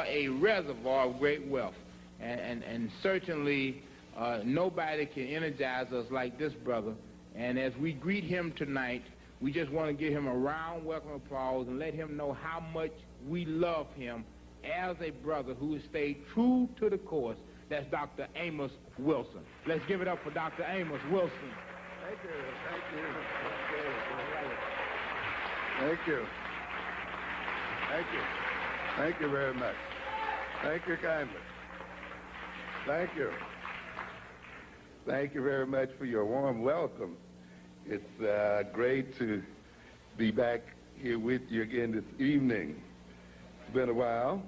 a reservoir of great wealth. And certainly nobody can energize us like this brother. And as we greet him tonight, we just want to give him a round welcome applause and let him know how much we love him as a brother who has stayed true to the course. That's Dr. Amos Wilson. Let's give it up for Dr. Amos Wilson. Thank you. Thank you. Thank you. Thank you. Thank you very much. Thank you kindly. Thank you. Thank you very much for your warm welcome. It's great to be back here with you again this evening. It's been a while,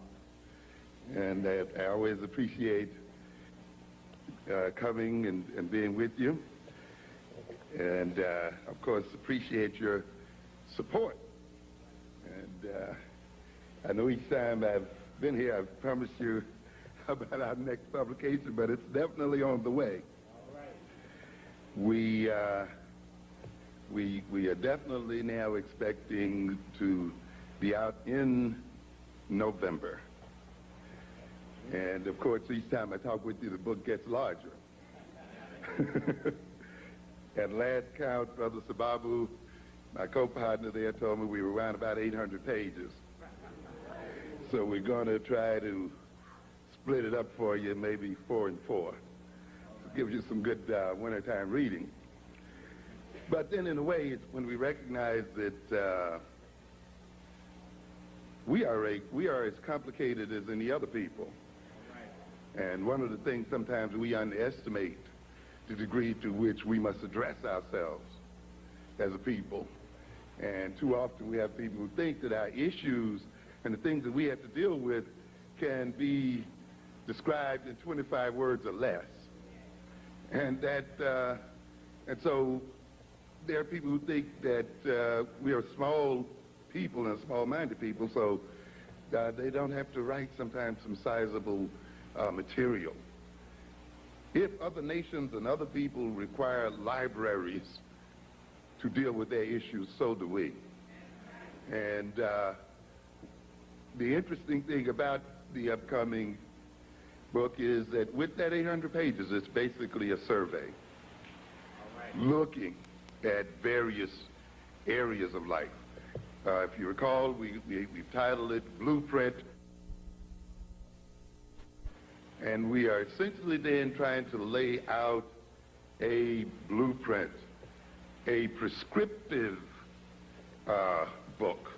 and I always appreciate coming and being with you. And, of course, appreciate your support. And I know each time I've been here, I've promised you about our next publication, but it's definitely on the way. All right. We are definitely now expecting to be out in November. And, of course, each time I talk with you, the book gets larger. At last count, Brother Sababu, my co-partner there, told me we were around about 800 pages. So we're going to try to split it up for you, maybe 4 and 4. To give you some good wintertime reading. But then, in a way, it's when we recognize that we are as complicated as any other people. And one of the things sometimes we underestimate the degree to which we must address ourselves as a people. And too often we have people who think that our issues and the things that we have to deal with can be described in 25 words or less. And so there are people who think that we are small people and small-minded people, so they don't have to write sometimes some sizable material. If other nations and other people require libraries to deal with their issues, so do we. And the interesting thing about the upcoming book is that with that 800 pages, it's basically a survey looking at various areas of life. If you recall, we've titled it Blueprint. And we are essentially then trying to lay out a blueprint, a prescriptive book.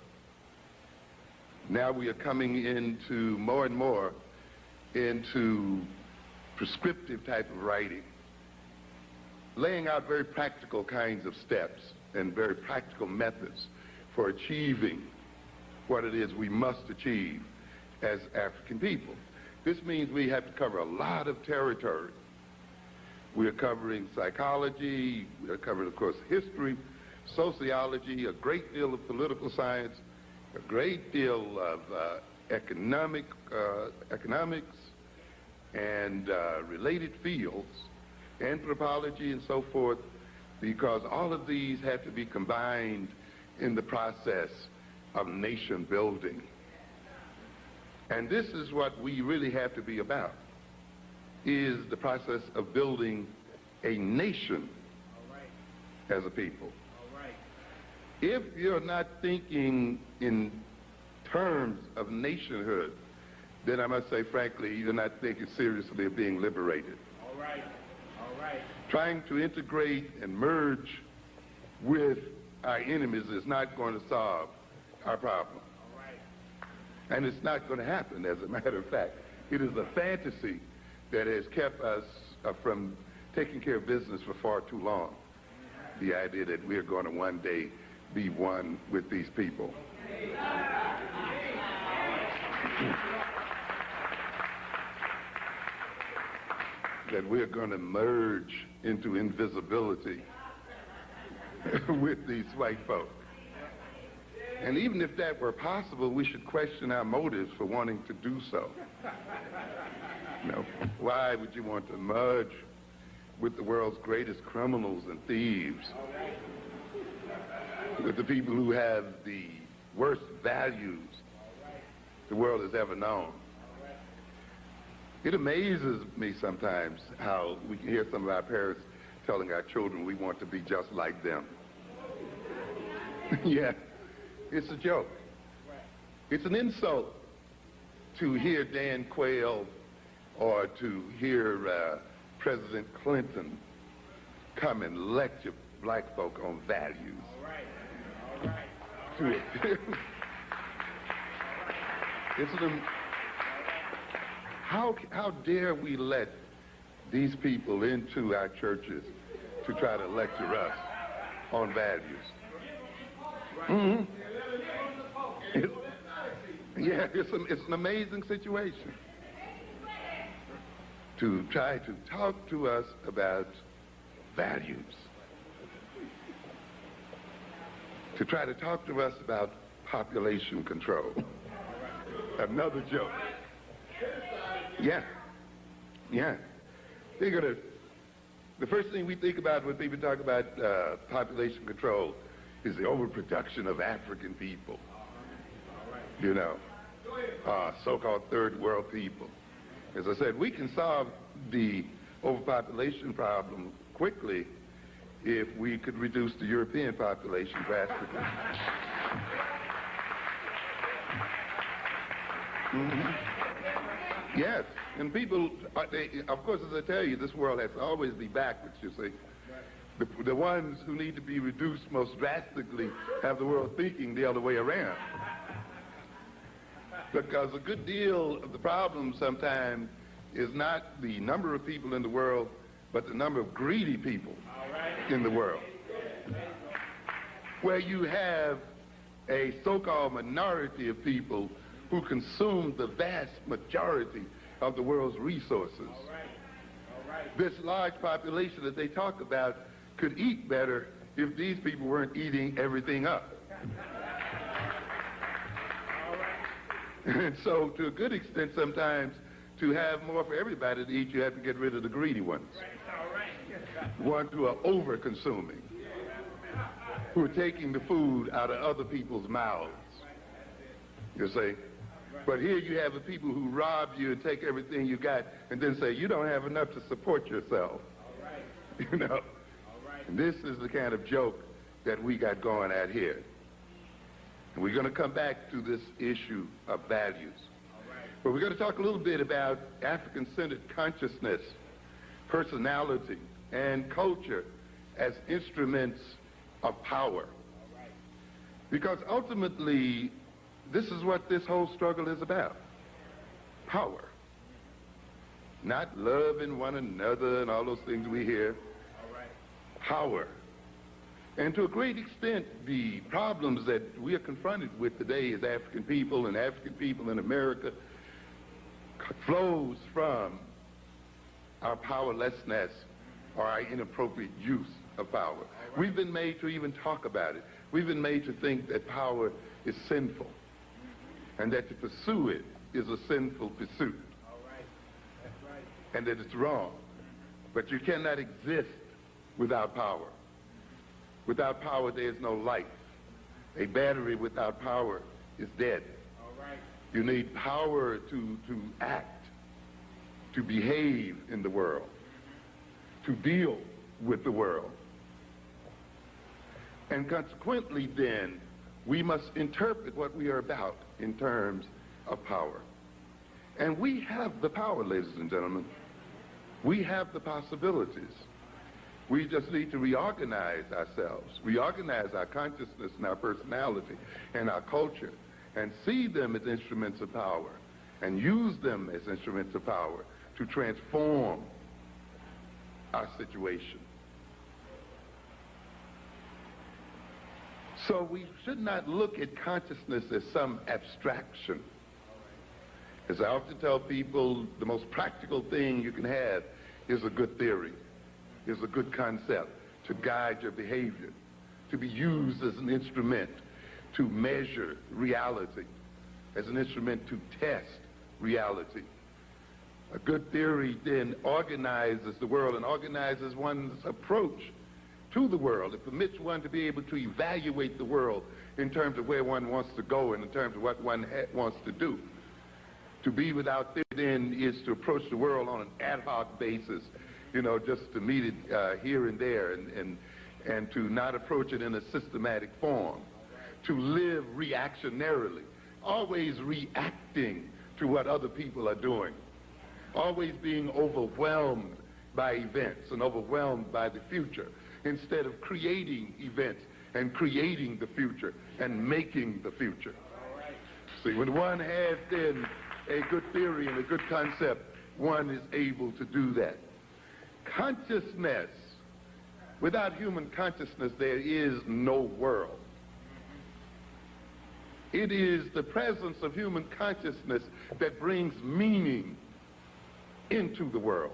Now we are coming into more and more into prescriptive type of writing, laying out very practical kinds of steps and very practical methods for achieving what it is we must achieve as African people. This means we have to cover a lot of territory. We are covering psychology, we are covering, of course, history, sociology, a great deal of political science, a great deal of economics and related fields, anthropology and so forth, because all of these have to be combined in the process of nation building. And this is what we really have to be about, is the process of building a nation as a people. If you're not thinking in terms of nationhood, then I must say, frankly, you're not thinking seriously of being liberated. All right. Trying to integrate and merge with our enemies is not going to solve our problem. And it's not going to happen, as a matter of fact. It is a fantasy that has kept us from taking care of business for far too long. The idea that we're going to one day be one with these people. That we're going to merge into invisibility with these white folk. And even if that were possible, we should question our motives for wanting to do so. You know, why would you want to merge with the world's greatest criminals and thieves? With the people who have the worst values the world has ever known? It amazes me sometimes how we can hear some of our parents telling our children we want to be just like them. Yeah, it's a joke. It's an insult to hear Dan Quayle or to hear President Clinton come and lecture black folk on values. All right. How dare we let these people into our churches to try to lecture us on values? Mm-hmm. It's an amazing situation to try to talk to us about values, to try to talk to us about population control. Another joke. Yeah. The first thing we think about when people talk about population control is the overproduction of African people. You know, so-called third world people. As I said, we can solve the overpopulation problem quickly if we could reduce the European population drastically. Mm-hmm. Yes, and people, of course, as I tell you, this world has to always be backwards, you see. The ones who need to be reduced most drastically have the world thinking the other way around. Because a good deal of the problem sometimes is not the number of people in the world, but the number of greedy people in the world. Where you have a so-called minority of people who consume the vast majority of the world's resources. This large population that they talk about could eat better if these people weren't eating everything up. And so, to a good extent, sometimes, to have more for everybody to eat, you have to get rid of the greedy ones. Ones who are over-consuming, who are taking the food out of other people's mouths, you see. But here you have the people who rob you and take everything you got and then say, you don't have enough to support yourself. You know. And this is the kind of joke that we got going at here. And we're going to come back to this issue of values. But we're going to talk a little bit about African-centered consciousness, personality, and culture as instruments of power. Because ultimately, this is what this whole struggle is about. Power. Not loving one another and all those things we hear. Power. And to a great extent, the problems that we are confronted with today as African people and African people in America flows from our powerlessness or our inappropriate use of power. We've been made to even talk about it. We've been made to think that power is sinful and that to pursue it is a sinful pursuit. And that it's wrong. But you cannot exist without power. Without power, there is no life. A battery without power is dead. You need power to act, to behave in the world, to deal with the world. And consequently, then, we must interpret what we are about in terms of power. And we have the power, ladies and gentlemen. We have the possibilities. We just need to reorganize ourselves, reorganize our consciousness and our personality and our culture, and see them as instruments of power, and use them as instruments of power to transform our situation. So we should not look at consciousness as some abstraction. As I often tell people, the most practical thing you can have is a good theory. Is a good concept to guide your behavior, to be used as an instrument to measure reality, as an instrument to test reality. A good theory then organizes the world and organizes one's approach to the world. It permits one to be able to evaluate the world in terms of where one wants to go and in terms of what one wants to do. To be without theory then is to approach the world on an ad hoc basis, you know, just to meet it here and there, and to not approach it in a systematic form. To live reactionarily, always reacting to what other people are doing, always being overwhelmed by events and overwhelmed by the future, instead of creating events and creating the future and making the future. See, when one has then a good theory and a good concept, one is able to do that. Consciousness, without human consciousness, there is no world. It is the presence of human consciousness that brings meaning into the world.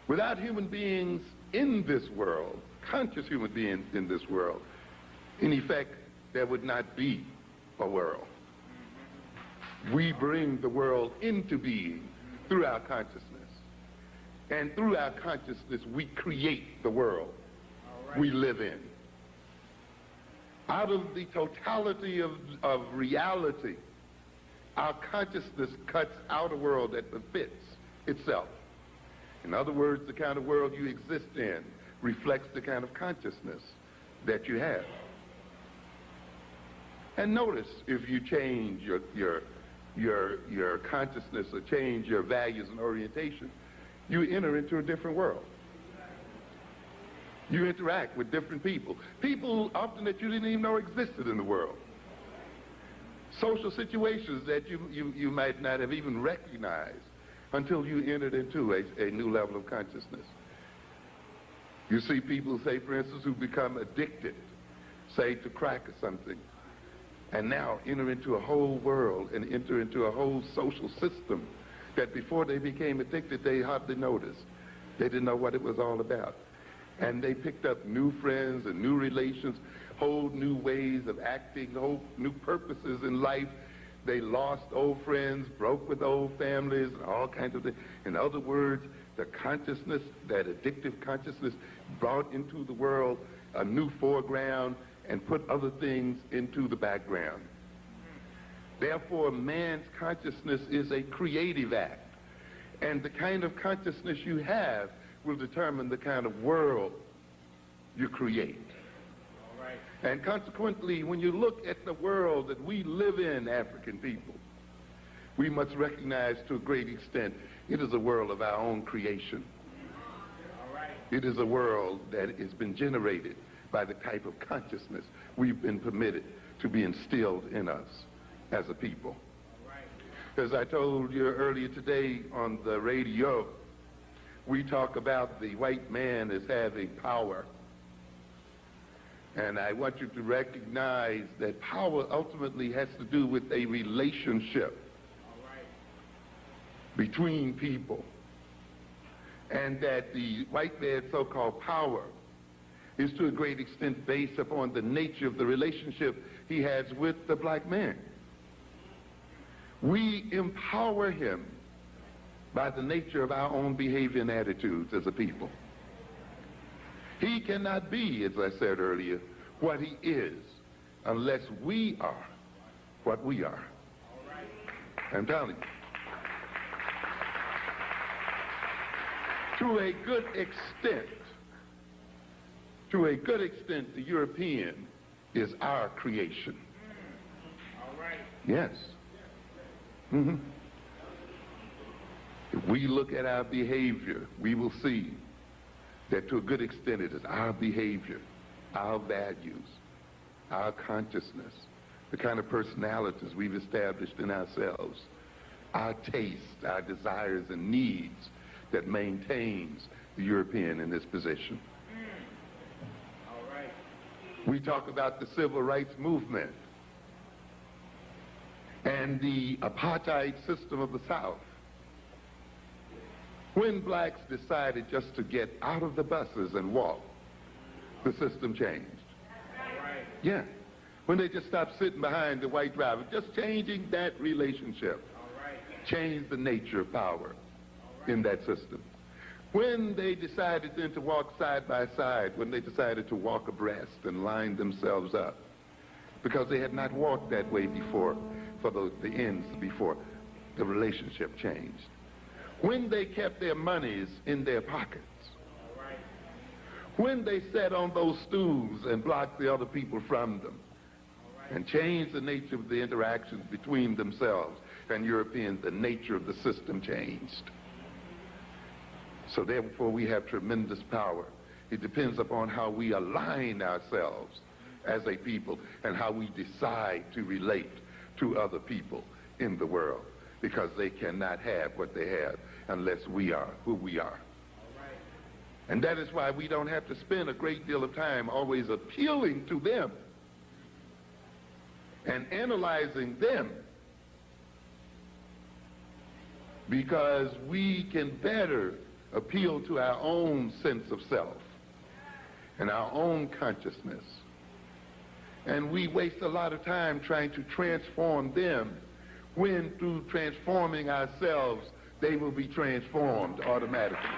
Without human beings in this world, conscious human beings in this world, in effect, there would not be a world. We bring the world into being through our consciousness. And through our consciousness, we create the world we live in. Out of the totality of reality, our consciousness cuts out a world that befits itself. In other words, the kind of world you exist in reflects the kind of consciousness that you have. And notice, if you change your consciousness or change your values and orientation, you enter into a different world. You interact with different people. People often that you didn't even know existed in the world. Social situations that you might not have even recognized until you entered into a new level of consciousness. You see people, say, for instance, who become addicted, say, to crack or something, and now enter into a whole world and enter into a whole social system that before they became addicted, they hardly noticed. They didn't know what it was all about. And they picked up new friends and new relations, whole new ways of acting, whole new purposes in life. They lost old friends, broke with old families, and all kinds of things. In other words, the consciousness, that addictive consciousness, brought into the world a new foreground and put other things into the background. Therefore, man's consciousness is a creative act. And the kind of consciousness you have will determine the kind of world you create. All right. And consequently, when you look at the world that we live in, African people, we must recognize to a great extent it is a world of our own creation. All right. It is a world that has been generated by the type of consciousness we've been permitted to be instilled in us as a people. All right. As I told you earlier today on the radio, we talk about the white man as having power. And I want you to recognize that power ultimately has to do with a relationship between people. And that the white man's so-called power is to a great extent based upon the nature of the relationship he has with the black man. We empower him by the nature of our own behavior and attitudes as a people. He cannot be, as I said earlier, what he is unless we are what we are. I'm telling you. To a good extent, the European is our creation. All right. Yes. Mm-hmm. If we look at our behavior, we will see that to a good extent it is our behavior, our values, our consciousness, the kind of personalities we've established in ourselves, our tastes, our desires and needs that maintains the European in this position. All right. We talk about the civil rights movement and the apartheid system of the South. When blacks decided just to get out of the buses and walk, the system changed. Right. Yeah. When they just stopped sitting behind the white driver, just changing that relationship, changed the nature of power in that system. When they decided then to walk side by side, when they decided to walk abreast and line themselves up, because they had not walked that way before, for the ends before, the relationship changed. When they kept their monies in their pockets, when they sat on those stools and blocked the other people from them, and changed the nature of the interactions between themselves and Europeans, the nature of the system changed. So therefore we have tremendous power. It depends upon how we align ourselves as a people and how we decide to relate to other people in the world, because they cannot have what they have unless we are who we are. And that is why we don't have to spend a great deal of time always appealing to them and analyzing them, because we can better appeal to our own sense of self and our own consciousness. And we waste a lot of time trying to transform them, when through transforming ourselves, they will be transformed automatically.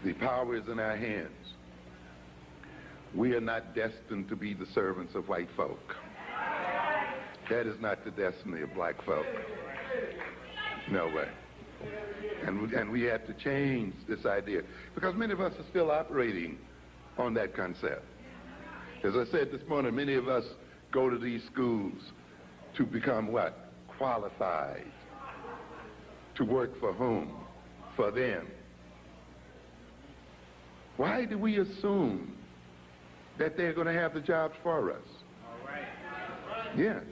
The power is in our hands. We are not destined to be the servants of white folk. That is not the destiny of black folk. No way. And we have to change this idea, because many of us are still operating on that concept. As I said this morning, many of us go to these schools to become what? Qualified. To work for whom? For them. Why do we assume that they're going to have the jobs for us? Yes.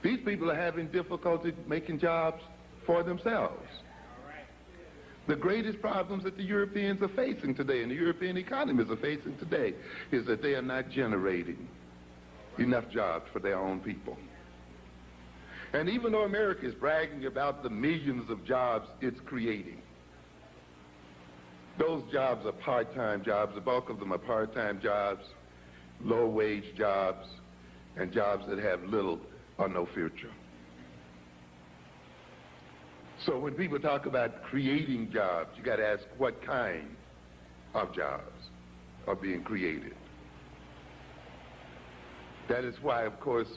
These people are having difficulty making jobs for themselves. The greatest problems that the Europeans are facing today, and the European economies are facing today, is that they are not generating enough jobs for their own people. And even though America is bragging about the millions of jobs it's creating, those jobs are part-time jobs. The bulk of them are part-time jobs, low-wage jobs, and jobs that have little or no future. So when people talk about creating jobs, you got to ask what kind of jobs are being created. That is why, of course,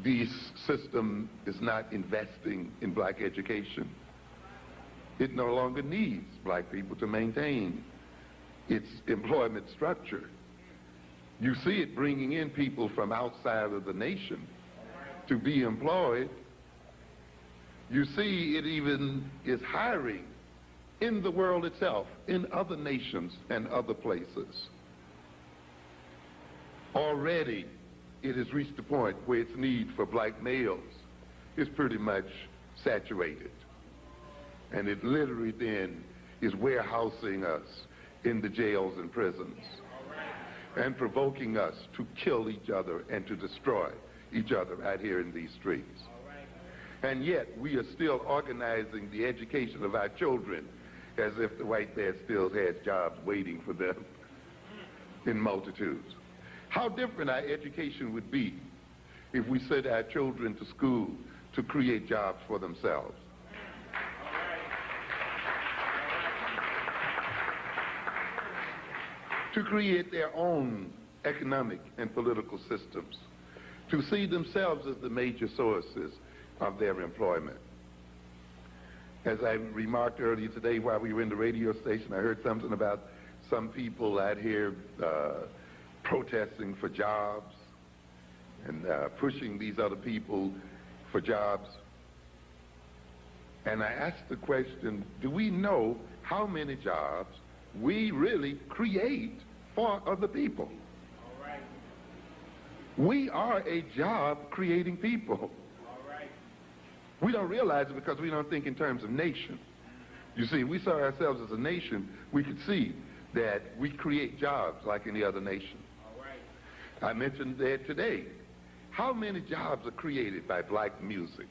this system is not investing in black education. It no longer needs black people to maintain its employment structure. You see it bringing in people from outside of the nation to be employed. You see it even is hiring in the world itself, in other nations and other places. Already it has reached a point where its need for black males is pretty much saturated. And it literally then is warehousing us in the jails and prisons and provoking us to kill each other and to destroy each other out here in these streets. And yet we are still organizing the education of our children as if the white man still has jobs waiting for them in multitudes. How different our education would be if we sent our children to school to create jobs for themselves. To create their own economic and political systems, to see themselves as the major sources of their employment. As I remarked earlier today while we were in the radio station, I heard something about some people out here protesting for jobs and pushing these other people for jobs. And I asked the question, do we know how many jobs we really create for other people? We are a job-creating people. We don't realize it because we don't think in terms of nation. You see, if we saw ourselves as a nation, we could see that we create jobs like any other nation. I mentioned that today. How many jobs are created by black music?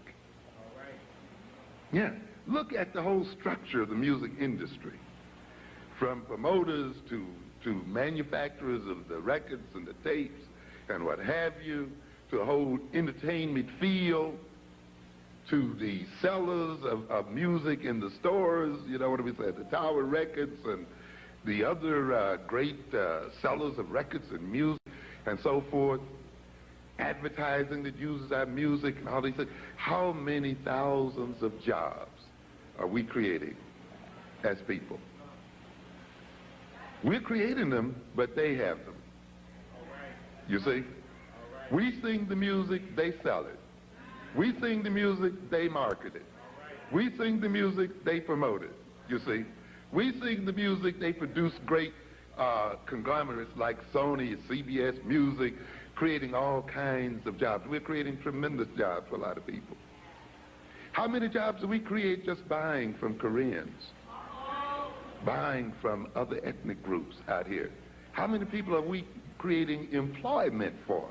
Yeah, look at the whole structure of the music industry. From promoters to manufacturers of the records and the tapes and what have you, to the whole entertainment field, to the sellers of music in the stores, you know what we say, the Tower Records and the other great sellers of records and music and so forth, advertising that uses our music and all these things. How many thousands of jobs are we creating as people? We're creating them, but they have them. You see? We sing the music, they sell it. We sing the music, they market it. We sing the music, they promote it. You see? We sing the music, they produce great conglomerates like Sony, CBS Music, creating all kinds of jobs. We're creating tremendous jobs for a lot of people. How many jobs do we create just buying from Koreans? Buying from other ethnic groups out here? How many people are we creating employment for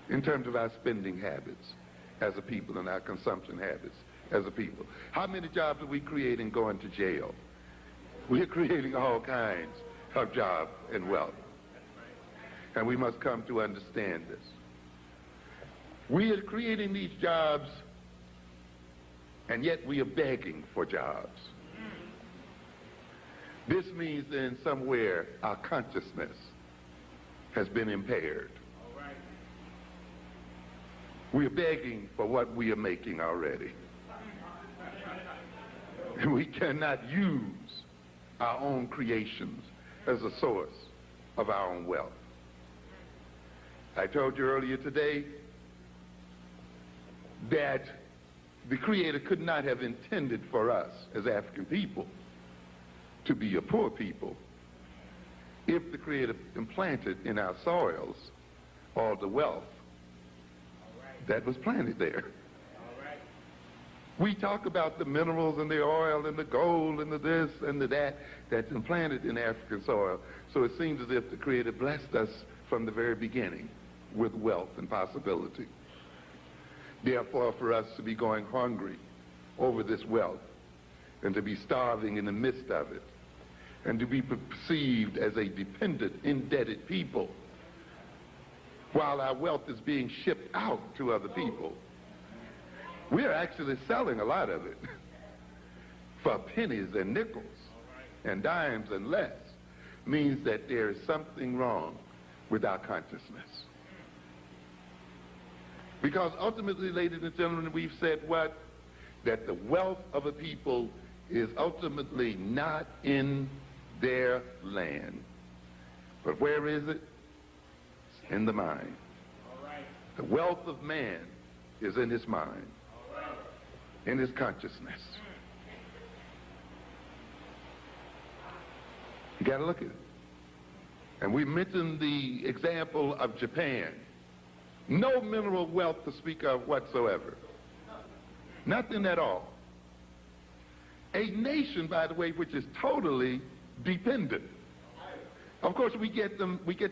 in terms of our spending habits as a people and our consumption habits as a people? How many jobs are we creating going to jail? We're creating all kinds of jobs and wealth. And we must come to understand this. We are creating these jobs, and yet we are begging for jobs. This means that in somewhere our consciousness has been impaired. We are begging for what we are making already. And we cannot use our own creations as a source of our own wealth. I told you earlier today that the Creator could not have intended for us as African people to be a poor people if the Creator implanted in our soils all the wealth that was planted there. We talk about the minerals and the oil and the gold and the this and the that that's implanted in African soil. So it seems as if the Creator blessed us from the very beginning with wealth and possibility. Therefore, for us to be going hungry over this wealth and to be starving in the midst of it and to be perceived as a dependent, indebted people while our wealth is being shipped out to other people. We're actually selling a lot of it for pennies and nickels and dimes and less. Means that there is something wrong with our consciousness. Because ultimately, ladies and gentlemen, we've said what? That the wealth of a people is ultimately not in their land. But where is it? It's in the mind. The wealth of man is in his mind, in his consciousness. You got to look at it. And we mentioned the example of Japan. No mineral wealth to speak of whatsoever. Nothing at all. A nation, by the way, which is totally dependent. Of course, we get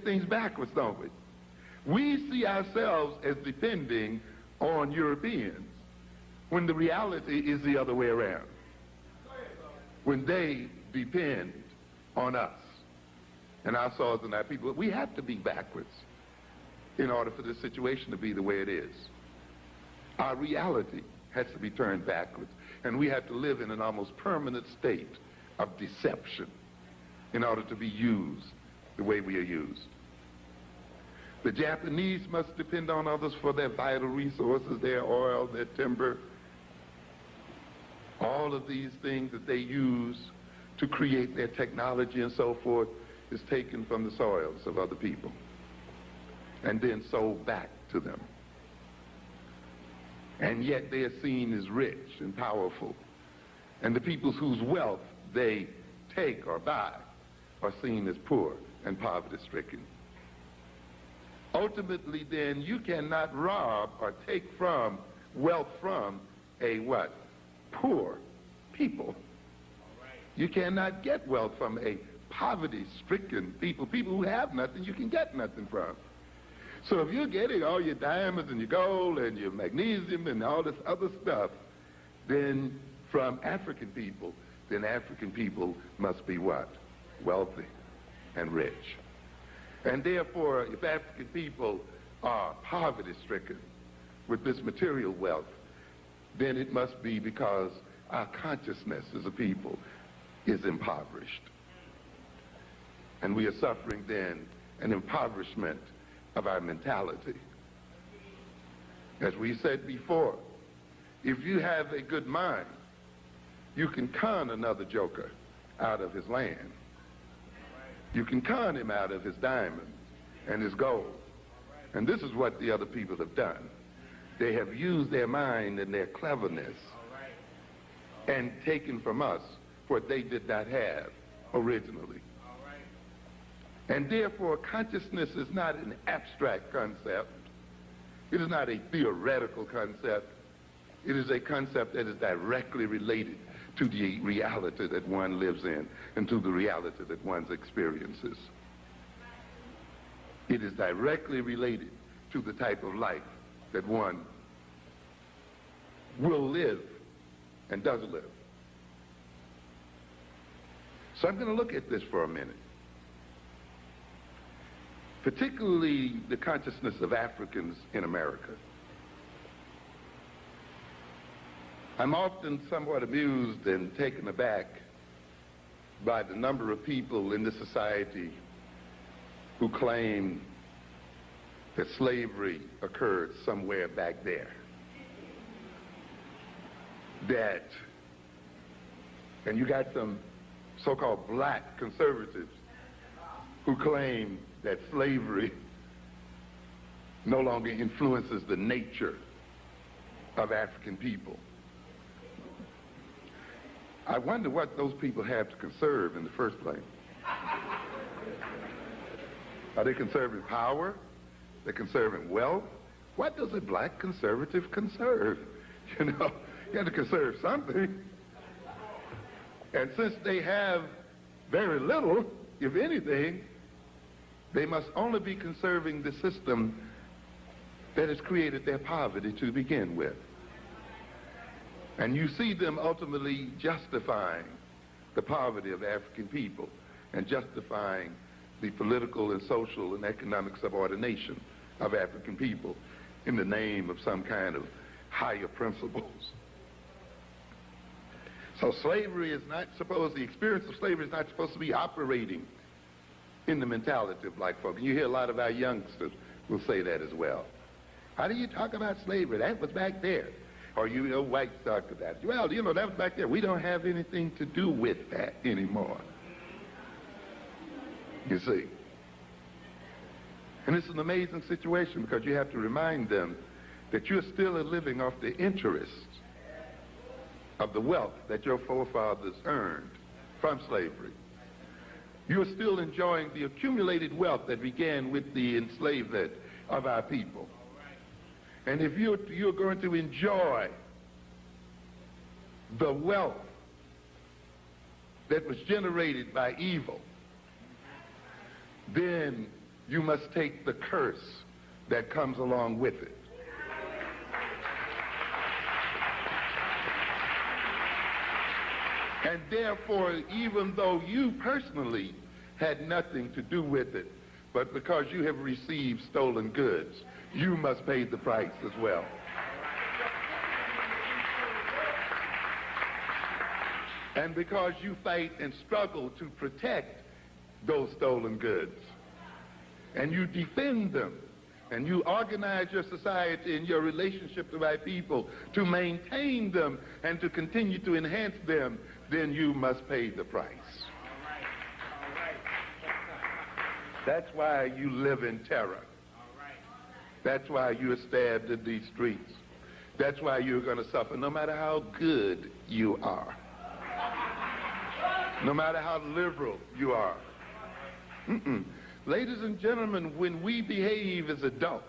things backwards, don't we? We see ourselves as depending on Europeans when the reality is the other way around. When they depend on us and our soils and our people, we have to be backwards in order for this situation to be the way it is. Our reality has to be turned backwards, and we have to live in an almost permanent state of deception in order to be used the way we are used. The Japanese must depend on others for their vital resources, their oil, their timber, all of these things that they use to create their technology and so forth is taken from the soils of other people and then sold back to them. And yet they are seen as rich and powerful. And the people whose wealth they take or buy are seen as poor and poverty-stricken. Ultimately, then, you cannot rob or take from wealth from a what? Poor people. You cannot get wealth from a poverty-stricken people who have nothing you can get nothing from. So if you're getting all your diamonds and your gold and your magnesium and all this other stuff, then from African people, then African people must be what? Wealthy and rich. And therefore, if African people are poverty-stricken with this material wealth, then it must be because our consciousness as a people is impoverished. And we are suffering then an impoverishment of our mentality. As we said before, if you have a good mind, you can con another joker out of his land. You can con him out of his diamonds and his gold. And this is what the other people have done. They have used their mind and their cleverness and taken from us what they did not have originally. And therefore, consciousness is not an abstract concept. It is not a theoretical concept. It is a concept that is directly related to the reality that one lives in and to the reality that one experiences. It is directly related to the type of life that one will live and does live. So I'm going to look at this for a minute. Particularly the consciousness of Africans in America. I'm often somewhat amused and taken aback by the number of people in this society who claim that slavery occurred somewhere back there. And you got some so-called black conservatives who claim that slavery no longer influences the nature of African people. I wonder what those people have to conserve in the first place. Are they conserving power? They're conserving wealth? What does a black conservative conserve? You know, you have to conserve something. And since they have very little, if anything, they must only be conserving the system that has created their poverty to begin with. And you see them ultimately justifying the poverty of African people and justifying the political and social and economic subordination of African people in the name of some kind of higher principles. So slavery is not supposed, the experience of slavery is not supposed to be operating in the mentality of black folk. And you hear a lot of our youngsters will say that as well. How do you talk about slavery? That was back there. Or you know, whites talk about it. Well, you know, that was back there. We don't have anything to do with that anymore. You see. And it's an amazing situation because you have to remind them that you're still living off the interest of the wealth that your forefathers earned from slavery. You're still enjoying the accumulated wealth that began with the enslavement of our people. And if you're going to enjoy the wealth that was generated by evil, then you must take the curse that comes along with it. And therefore, even though you personally had nothing to do with it, but because you have received stolen goods, you must pay the price as well. And because you fight and struggle to protect those stolen goods, and you defend them, and you organize your society and your relationship to my people to maintain them and to continue to enhance them, then you must pay the price. That's why you live in terror. That's why you're stabbed in these streets. That's why you're going to suffer no matter how good you are. No matter how liberal you are. Ladies and gentlemen, when we behave as adults,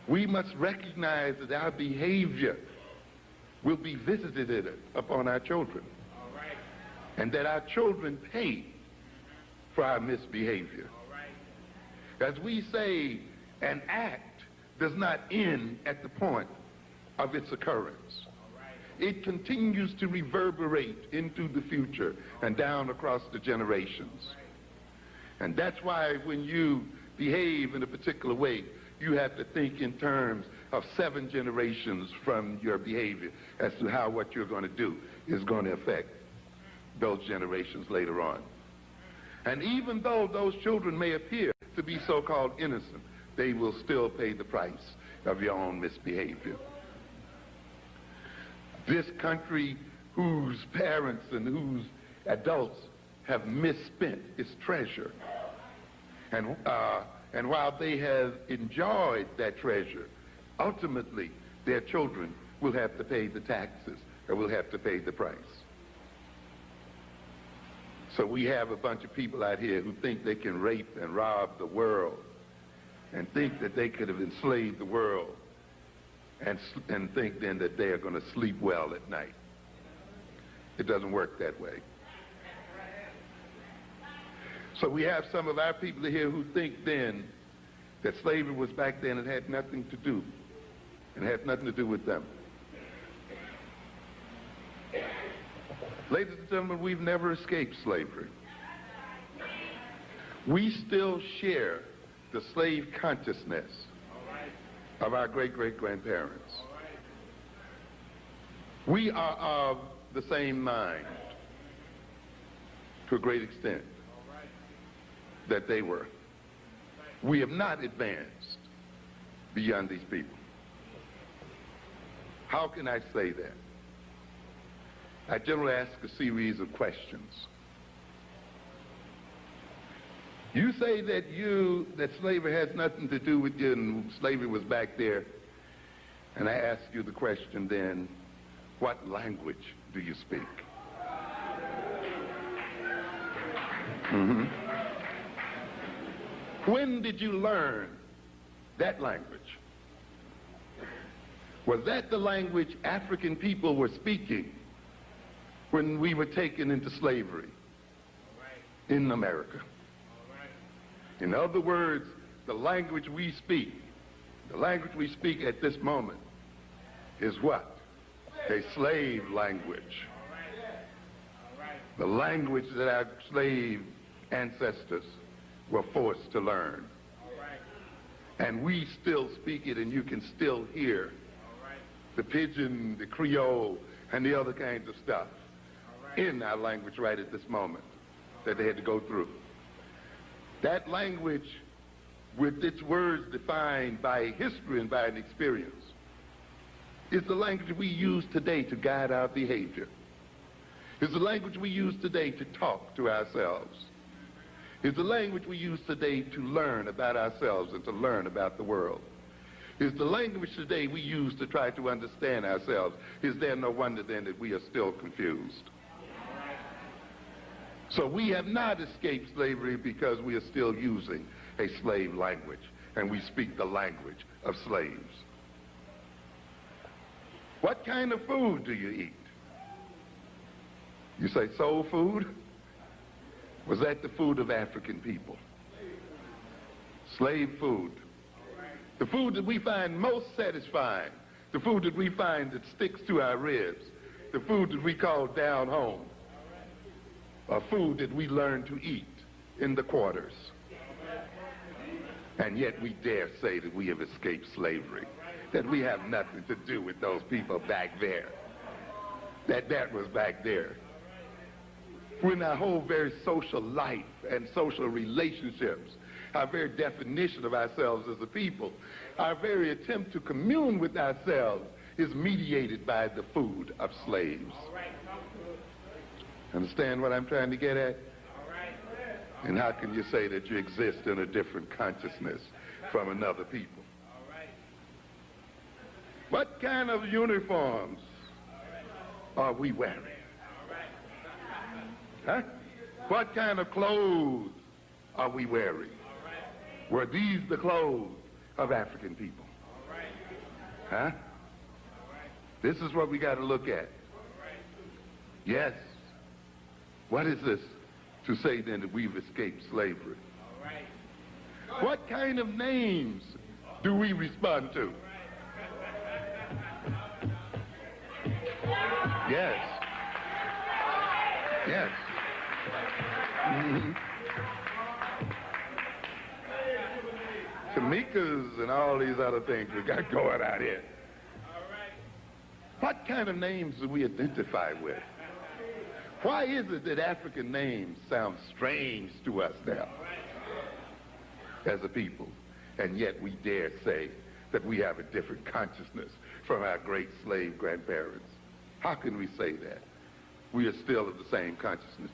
we must recognize that our behavior will be visited upon our children. And that our children pay for our misbehavior. As we say, an act does not end at the point of its occurrence. It continues to reverberate into the future and down across the generations. And that's why when you behave in a particular way, you have to think in terms of 7 generations from your behavior as to how what you're going to do is going to affect those generations later on. And even though those children may appear to be so-called innocent, they will still pay the price of your own misbehavior. This country whose parents and whose adults have misspent its treasure, and while they have enjoyed that treasure, ultimately their children will have to pay the taxes or will have to pay the price. So we have a bunch of people out here who think they can rape and rob the world and think that they could have enslaved the world and think then that they are going to sleep well at night. It doesn't work that way. So we have some of our people here who think then that slavery was back then and had nothing to do, and had nothing to do with them. Ladies and gentlemen, we've never escaped slavery. We still share the slave consciousness of our great-great-grandparents. We are of the same mind to a great extent that they were. We have not advanced beyond these people. How can I say that? I generally ask a series of questions. You say that slavery has nothing to do with you and slavery was back there. And I ask you the question then, what language do you speak? When did you learn that language? Was that the language African people were speaking when we were taken into slavery in America? In other words, the language we speak at this moment is what? A slave language. The language that our slave ancestors were forced to learn. And we still speak it, and you can still hear the pidgin, the Creole, and the other kinds of stuff in our language right at this moment that they had to go through. That language, with its words defined by history and by an experience, is the language we use today to guide our behavior. It's the language we use today to talk to ourselves. It's the language we use today to learn about ourselves and to learn about the world. It's the language today we use to try to understand ourselves. Is there no wonder then that we are still confused? So we have not escaped slavery because we are still using a slave language, and we speak the language of slaves. What kind of food do you eat? You say soul food? Was that the food of African people? Slave food. The food that we find most satisfying, the food that we find that sticks to our ribs, the food that we call down home, a food that we learn to eat in the quarters. And yet we dare say that we have escaped slavery, that we have nothing to do with those people back there, that was back there. When our whole very social life and social relationships, our very definition of ourselves as a people, our very attempt to commune with ourselves is mediated by the food of slaves. Understand what I'm trying to get at? And how can you say that you exist in a different consciousness from another people? What kind of uniforms are we wearing? Huh? What kind of clothes are we wearing? Were these the clothes of African people? Huh? This is what we got to look at. Yes. What is this to say then that we've escaped slavery? What kind of names do we respond to? Yes. Yes. Tamikas and all these other things we got going out here. What kind of names do we identify with? Why is it that African names sound strange to us now as a people, and yet we dare say that we have a different consciousness from our great slave grandparents? How can we say that? We are still of the same consciousness,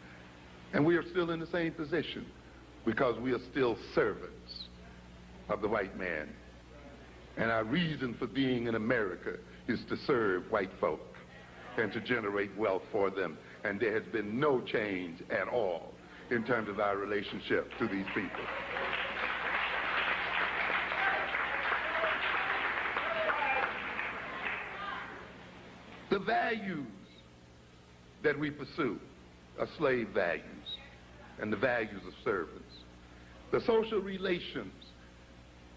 and we are still in the same position because we are still servants of the white man. And our reason for being in America is to serve white folk and to generate wealth for them. And there has been no change at all in terms of our relationship to these people. The values that we pursue are slave values and the values of servants. The social relations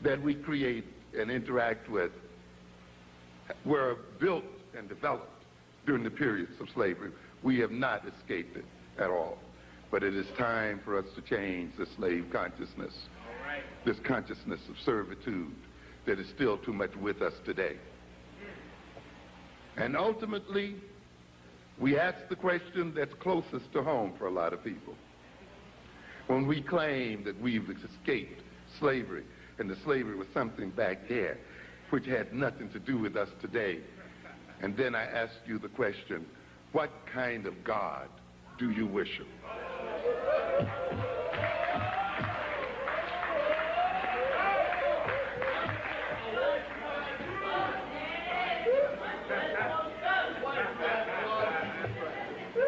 that we create and interact with were built and developed during the periods of slavery. We have not escaped it at all. But it is time for us to change the slave consciousness, this consciousness of servitude that is still too much with us today. And ultimately, we ask the question that's closest to home for a lot of people. When we claim that we've escaped slavery, and the slavery was something back there which had nothing to do with us today. And then I ask you the question, what kind of God do you worship?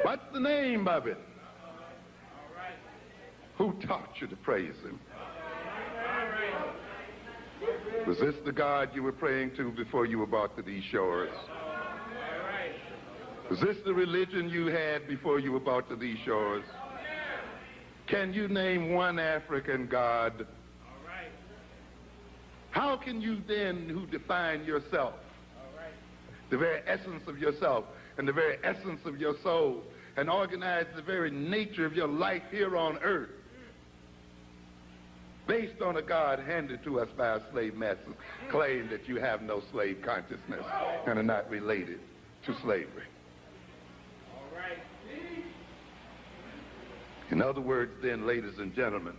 What's the name of it? Who taught you to praise him? Was this the God you were praying to before you were brought to these shores? Was this the religion you had before you were brought to these shores? Can you name one African God? How can you then, who define yourself, the very essence of yourself and the very essence of your soul, and organize the very nature of your life here on earth, based on a God handed to us by our slave masters, claim that you have no slave consciousness and are not related to slavery? In other words, then, ladies and gentlemen,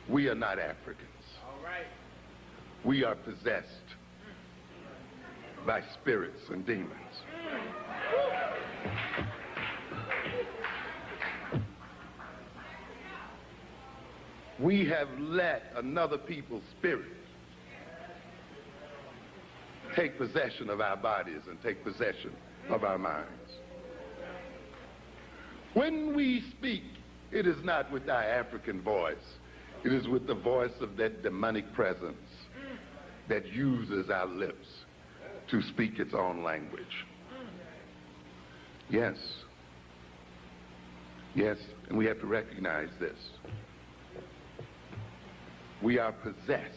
we are not Africans. We are possessed by spirits and demons. We have let another people's spirit take possession of our bodies and take possession of our minds. When we speak, it is not with our African voice. It is with the voice of that demonic presence that uses our lips to speak its own language. Yes. Yes, and we have to recognize this. We are possessed.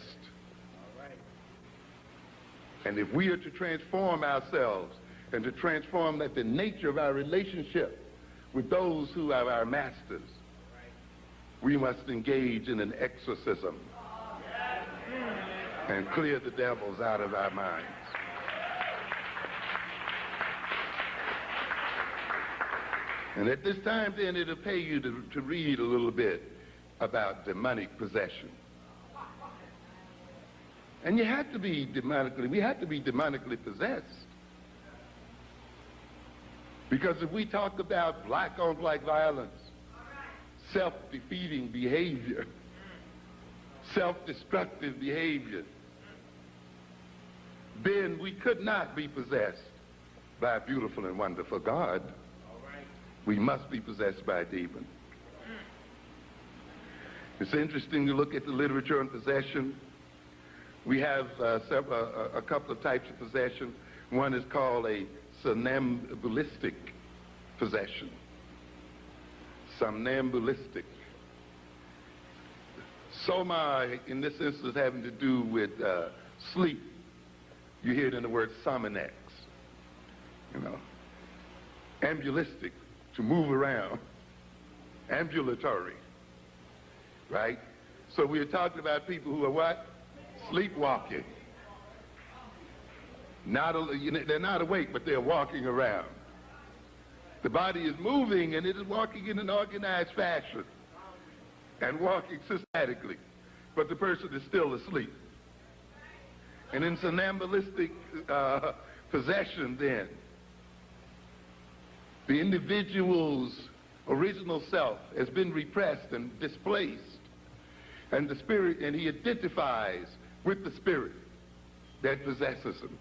And if we are to transform ourselves and to transform the nature of our relationship with those who are our masters, we must engage in an exorcism and clear the devils out of our minds. And at this time, then, it'll pay you to read a little bit about demonic possession. And you have to be we have to be demonically possessed. Because if we talk about black-on-black violence, self-defeating behavior, self-destructive behavior, then we could not be possessed by a beautiful and wonderful God. We must be possessed by a demon. It's interesting to look at the literature on possession. We have a couple of types of possession. One is called a somnambulistic possession. Somnambulistic. Soma, in this instance, having to do with sleep. You hear it in the word sominex. You know, ambulistic, to move around. Ambulatory, right? So we're talking about people who are what? Sleepwalking. They're not awake, but they're walking around. The body is moving, and it is walking in an organized fashion and walking systematically, but the person is still asleep. And in somnambulistic possession, then, the individual's original self has been repressed and displaced, and the spirit, and he identifies with the spirit that possesses him.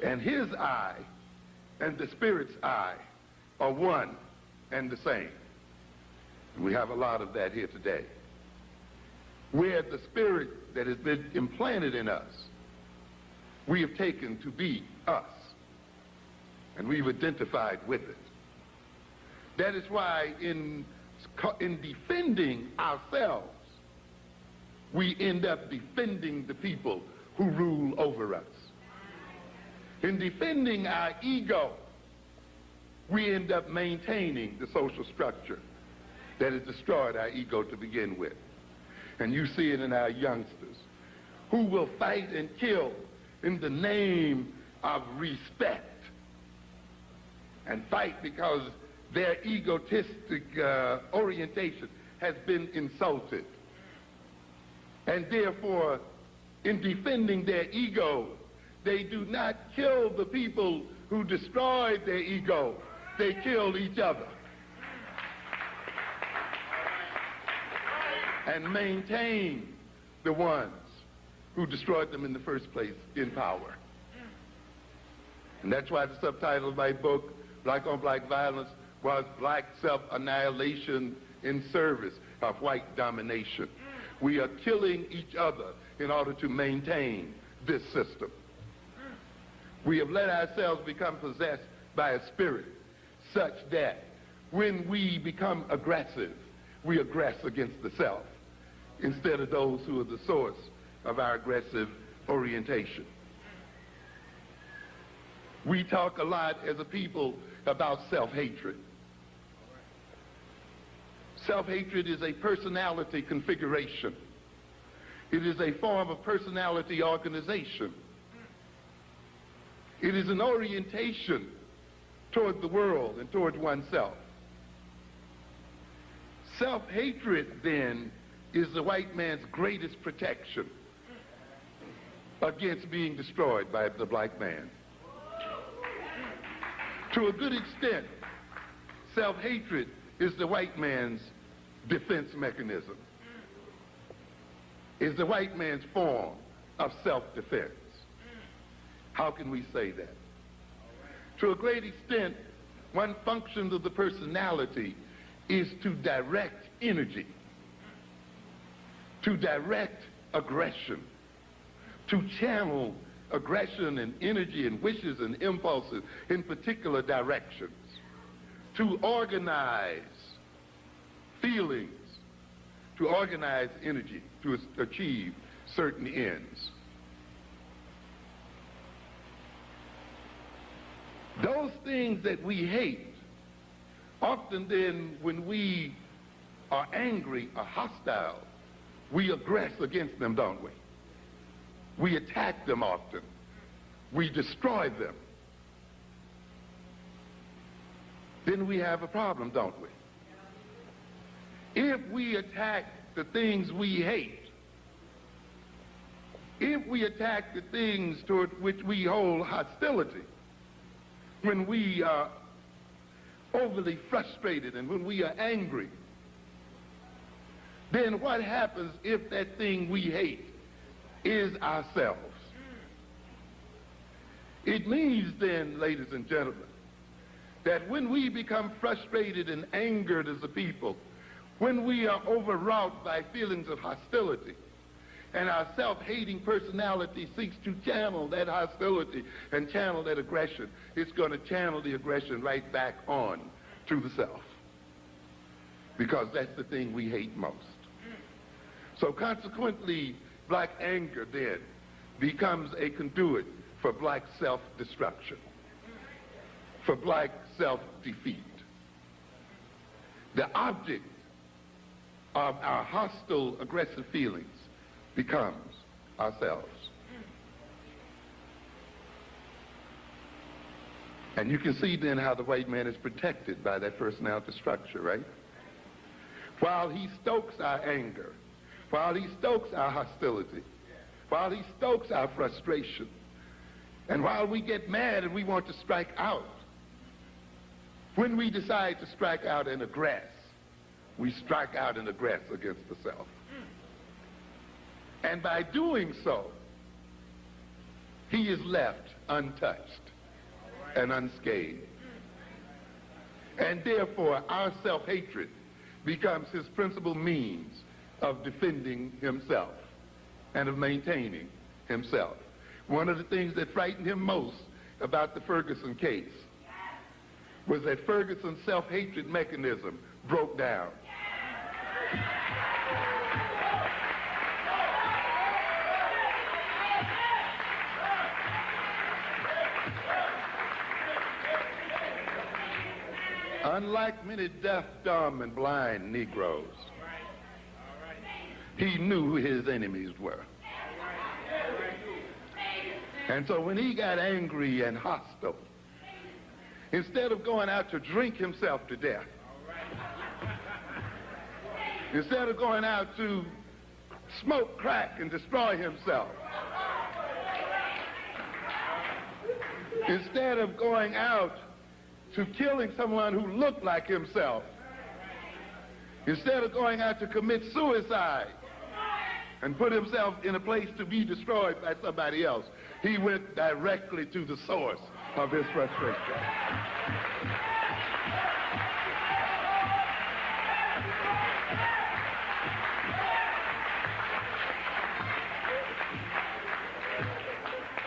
And his I and the spirit's I are one and the same. We have a lot of that here today, where the spirit that has been implanted in us, we have taken to be us, and we've identified with it. That is why in defending ourselves, we end up defending the people who rule over us. In defending our ego, we end up maintaining the social structure that has destroyed our ego to begin with. And you see it in our youngsters, who will fight and kill in the name of respect, and fight because their egotistic orientation has been insulted. And therefore, in defending their ego, they do not kill the people who destroyed their ego. They kill each other and maintain the ones who destroyed them in the first place in power. And that's why the subtitle of my book, Black on Black Violence, was Black Self-Annihilation in Service of White Domination. We are killing each other in order to maintain this system. We have let ourselves become possessed by a spirit such that when we become aggressive, we aggress against the self instead of those who are the source of our aggressive orientation. We talk a lot as a people about self-hatred. Self-hatred is a personality configuration. It is a form of personality organization. It is an orientation toward the world and toward oneself. Self-hatred, then, is the white man's greatest protection against being destroyed by the black man. To a good extent, self-hatred is the white man's defense mechanism, is the white man's form of self-defense. How can we say that? To a great extent, one function of the personality is to direct energy, to direct aggression, to channel aggression and energy and wishes and impulses in particular directions, to organize feelings, to organize energy, to achieve certain ends. Those things that we hate, often then when we are angry or hostile, we aggress against them, don't we? We attack them often. We destroy them. Then we have a problem, don't we? If we attack the things we hate, if we attack the things toward which we hold hostility, when we are overly frustrated and when we are angry, then what happens if that thing we hate is ourselves? It means then, ladies and gentlemen, that when we become frustrated and angered as a people, when we are overwrought by feelings of hostility, and our self-hating personality seeks to channel that hostility and channel that aggression, it's going to channel the aggression right back on to the self, because that's the thing we hate most. So consequently, black anger then becomes a conduit for black self-destruction, for black self-defeat. The object of our hostile, aggressive feelings becomes ourselves. And you can see then how the white man is protected by that personality structure, right? While he stokes our anger, while he stokes our hostility, while he stokes our frustration, and while we get mad and we want to strike out, when we decide to strike out and aggress, we strike out and aggress against the self. And by doing so, he is left untouched and unscathed. And therefore, our self-hatred becomes his principal means of defending himself and of maintaining himself. One of the things that frightened him most about the Ferguson case was that Ferguson's self-hatred mechanism broke down. Unlike many deaf, dumb, and blind Negroes, he knew who his enemies were. And so when he got angry and hostile, instead of going out to drink himself to death, instead of going out to smoke crack and destroy himself, instead of going out to killing someone who looked like himself, instead of going out to commit suicide and put himself in a place to be destroyed by somebody else, he went directly to the source of his frustration.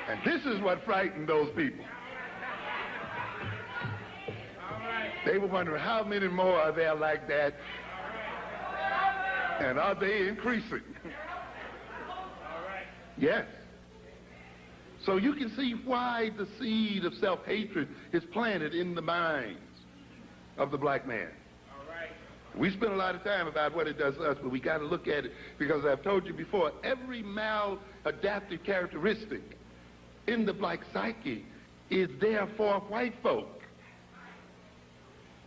And this is what frightened those people. They were wondering how many more are there like that, and are they increasing? Yes. So you can see why the seed of self-hatred is planted in the minds of the black man. We spend a lot of time about what it does to us, but we got to look at it because I've told you before, every maladaptive characteristic in the black psyche is there for white folk.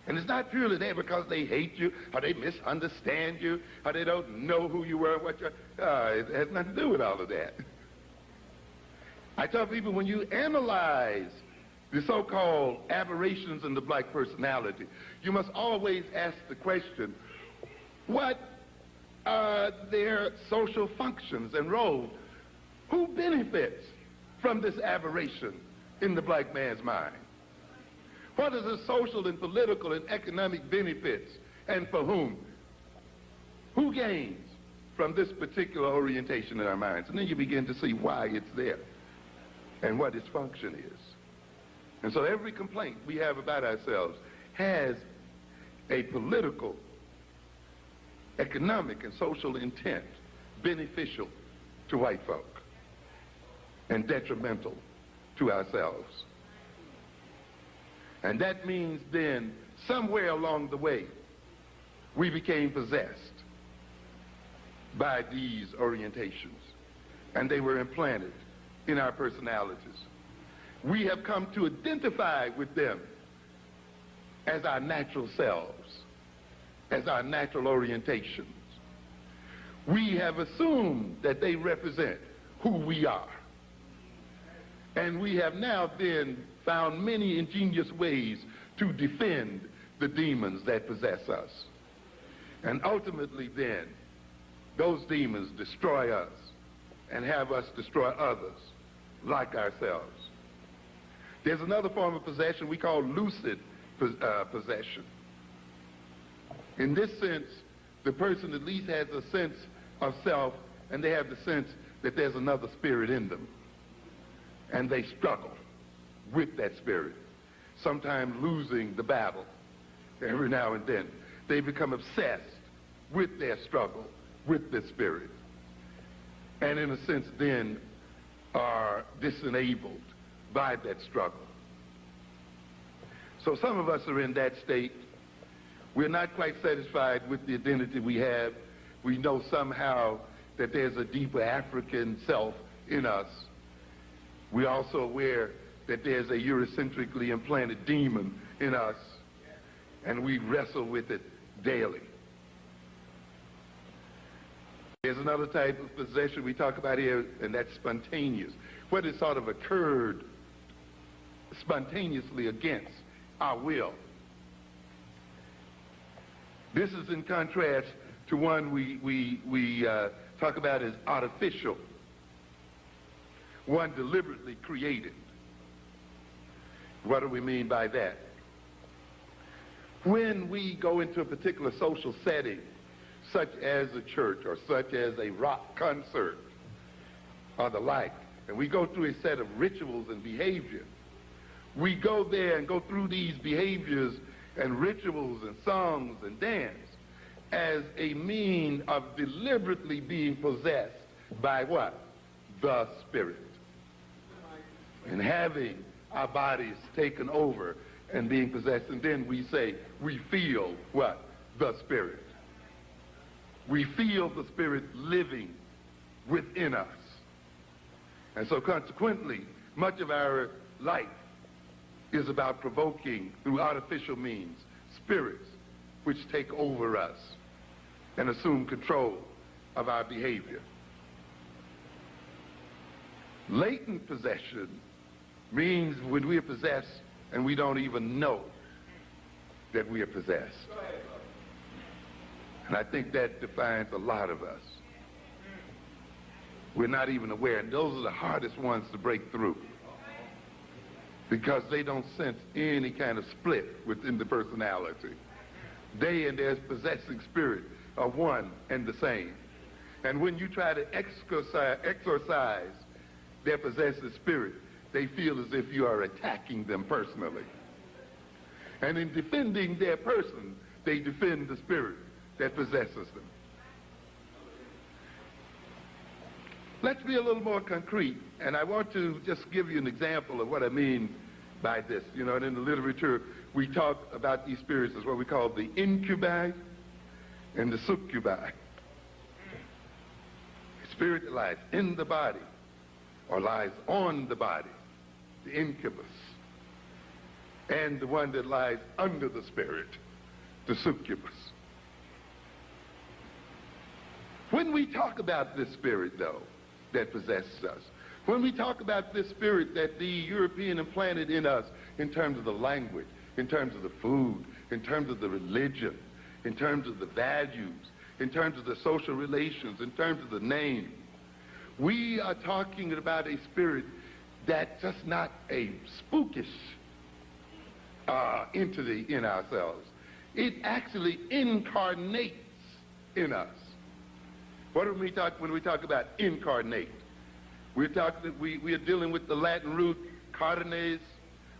And it's not purely there because they hate you, or they misunderstand you, or they don't know who you were, what you're... it has nothing to do with all of that. I tell people, when you analyze the so-called aberrations in the black personality, you must always ask the question, what are their social functions and roles? Who benefits from this aberration in the black man's mind? What are the social and political and economic benefits, and for whom? Who gains from this particular orientation in our minds? And then you begin to see why it's there and what its function is. And so every complaint we have about ourselves has a political, economic, and social intent beneficial to white folk and detrimental to ourselves. And that means then, somewhere along the way, we became possessed by these orientations, and they were implanted in our personalities. We have come to identify with them as our natural selves, as our natural orientations. We have assumed that they represent who we are. And we have now then found many ingenious ways to defend the demons that possess us. And ultimately then, those demons destroy us and have us destroy others like ourselves. There's another form of possession we call lucid possession. In this sense, the person at least has a sense of self, and they have the sense that there's another spirit in them. And they struggle with that spirit, sometimes losing the battle every now and then. They become obsessed with their struggle, with this spirit, and in a sense then are disenabled by that struggle. So some of us are in that state. We're not quite satisfied with the identity we have. We know somehow that there's a deeper African self in us. We're also aware that there's a Eurocentrically implanted demon in us, and we wrestle with it daily. There's another type of possession we talk about here, and that's spontaneous. What has sort of occurred spontaneously against our will. This is in contrast to one we talk about as artificial, one deliberately created. What do we mean by that? When we go into a particular social setting, such as a church or such as a rock concert or the like, and we go through a set of rituals and behavior, we go there and go through these behaviors and rituals and songs and dance as a mean of deliberately being possessed by what? The Spirit. And having our bodies taken over and being possessed, and then we say, we feel what? The Spirit. We feel the Spirit living within us. And so consequently, much of our life is about provoking, through artificial means, spirits which take over us and assume control of our behavior. Latent possession means when we are possessed and we don't even know that we are possessed. And I think that defines a lot of us. We're not even aware, and those are the hardest ones to break through, because they don't sense any kind of split within the personality. They and their possessing spirit are one and the same. And when you try to exorcise their possessive spirit, they feel as if you are attacking them personally. And in defending their person, they defend the spirit that possesses them. Let's be a little more concrete, and I want to just give you an example of what I mean by this. You know, and in the literature, we talk about these spirits as what we call the incubi and the succubi. The spirit that lies in the body or lies on the body, the incubus, and the one that lies under the spirit, the succubus. When we talk about this spirit, though, that possesses us, when we talk about this spirit that the European implanted in us in terms of the language, in terms of the food, in terms of the religion, in terms of the values, in terms of the social relations, in terms of the name, we are talking about a spirit that's just not a spookish entity in ourselves. It actually incarnates in us. What do we talk when we talk about incarnate? We are dealing with the Latin root carnes,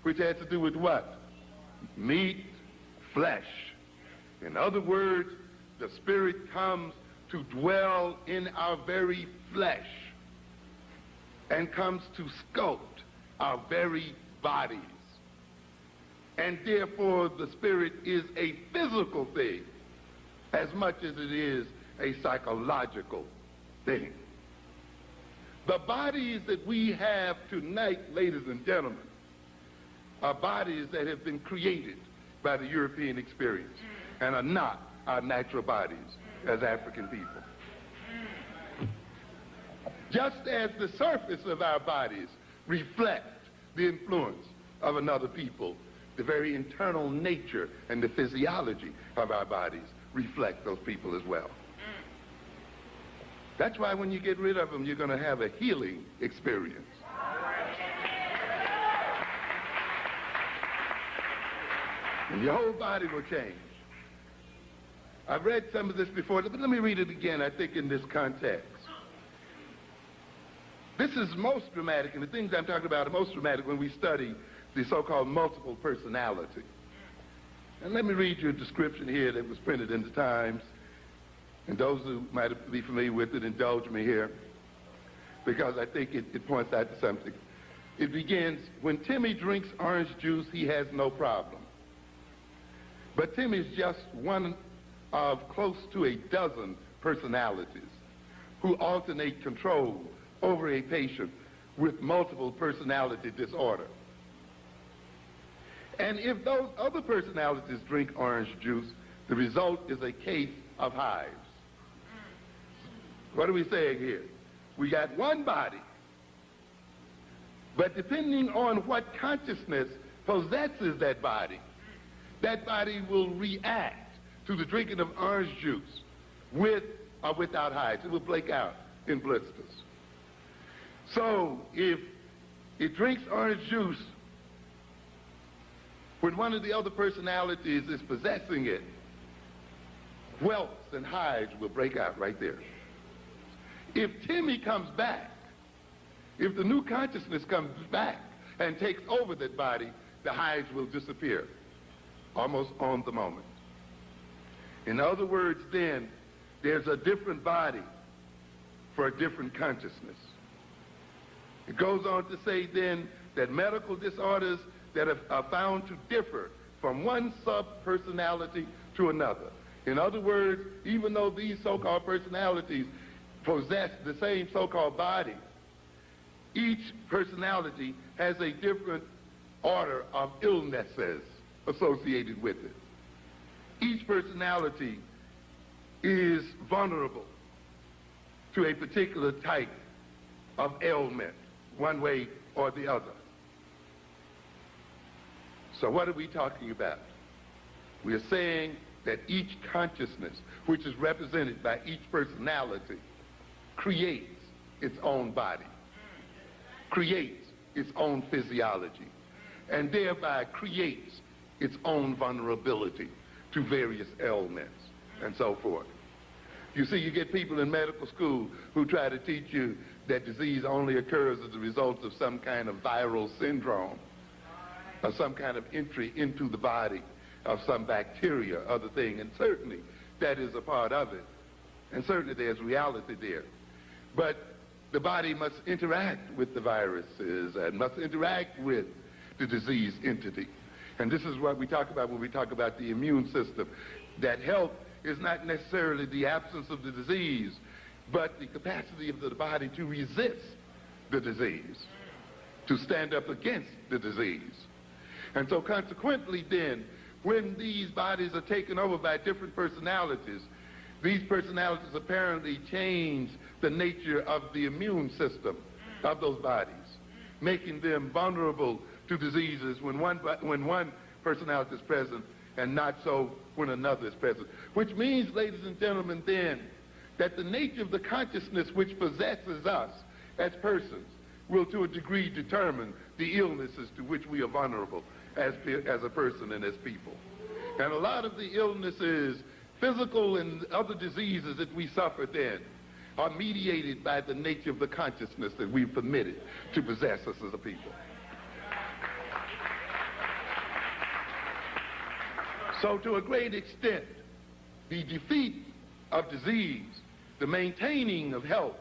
which has to do with what? Meat, flesh. In other words, the Spirit comes to dwell in our very flesh and comes to sculpt our very bodies. And therefore, the Spirit is a physical thing as much as it is a psychological thing. The bodies that we have tonight, ladies and gentlemen, are bodies that have been created by the European experience and are not our natural bodies as African people. Just as the surface of our bodies reflect the influence of another people, the very internal nature and the physiology of our bodies reflect those people as well. That's why when you get rid of them, you're going to have a healing experience. And your whole body will change. I've read some of this before, but let me read it again, I think, in this context. This is most dramatic, and the things I'm talking about are most dramatic when we study the so-called multiple personality. And let me read you a description here that was printed in the Times. And those who might be familiar with it, indulge me here, because I think it points out to something. It begins, when Timmy drinks orange juice, he has no problem. But Timmy's just one of close to a dozen personalities who alternate control over a patient with multiple personality disorder. And if those other personalities drink orange juice, the result is a case of hives. What are we saying here? We got one body, but depending on what consciousness possesses that body will react to the drinking of orange juice with or without hives. It will break out in blisters. So if it drinks orange juice when one of the other personalities is possessing it, welts and hives will break out right there. If Timmy comes back, if the new consciousness comes back and takes over that body, the hives will disappear almost on the moment. In other words, then, there's a different body for a different consciousness. It goes on to say then that medical disorders that are found to differ from one sub-personality to another. In other words, even though these so-called personalities possess the same so-called body, each personality has a different order of illnesses associated with it. Each personality is vulnerable to a particular type of ailment, one way or the other. So what are we talking about? We are saying that each consciousness, which is represented by each personality, creates its own body, creates its own physiology, and thereby creates its own vulnerability to various ailments and so forth. You see, you get people in medical school who try to teach you that disease only occurs as a result of some kind of viral syndrome or some kind of entry into the body of some bacteria, other thing, and certainly that is a part of it, and certainly there's reality there. But the body must interact with the viruses and must interact with the disease entity. And this is what we talk about when we talk about the immune system, that health is not necessarily the absence of the disease, but the capacity of the body to resist the disease, to stand up against the disease. And so consequently then, when these bodies are taken over by different personalities, these personalities apparently change the nature of the immune system of those bodies, making them vulnerable to diseases when one personality is present and not so when another is present. Which means, ladies and gentlemen, then, that the nature of the consciousness which possesses us as persons will to a degree determine the illnesses to which we are vulnerable as a person and as people. And a lot of the illnesses, physical and other diseases that we suffer then, are mediated by the nature of the consciousness that we've permitted to possess us as a people. So to a great extent, the defeat of disease, the maintaining of health,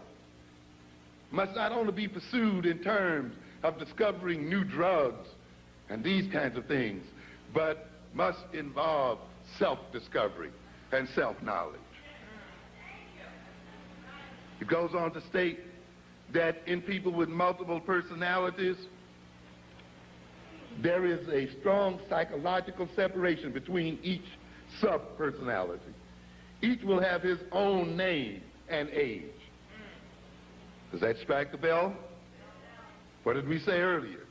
must not only be pursued in terms of discovering new drugs and these kinds of things, but must involve self-discovery and self-knowledge. It goes on to state that in people with multiple personalities, there is a strong psychological separation between each sub-personality. Each will have his own name and age. Does that strike the bell? What did we say earlier?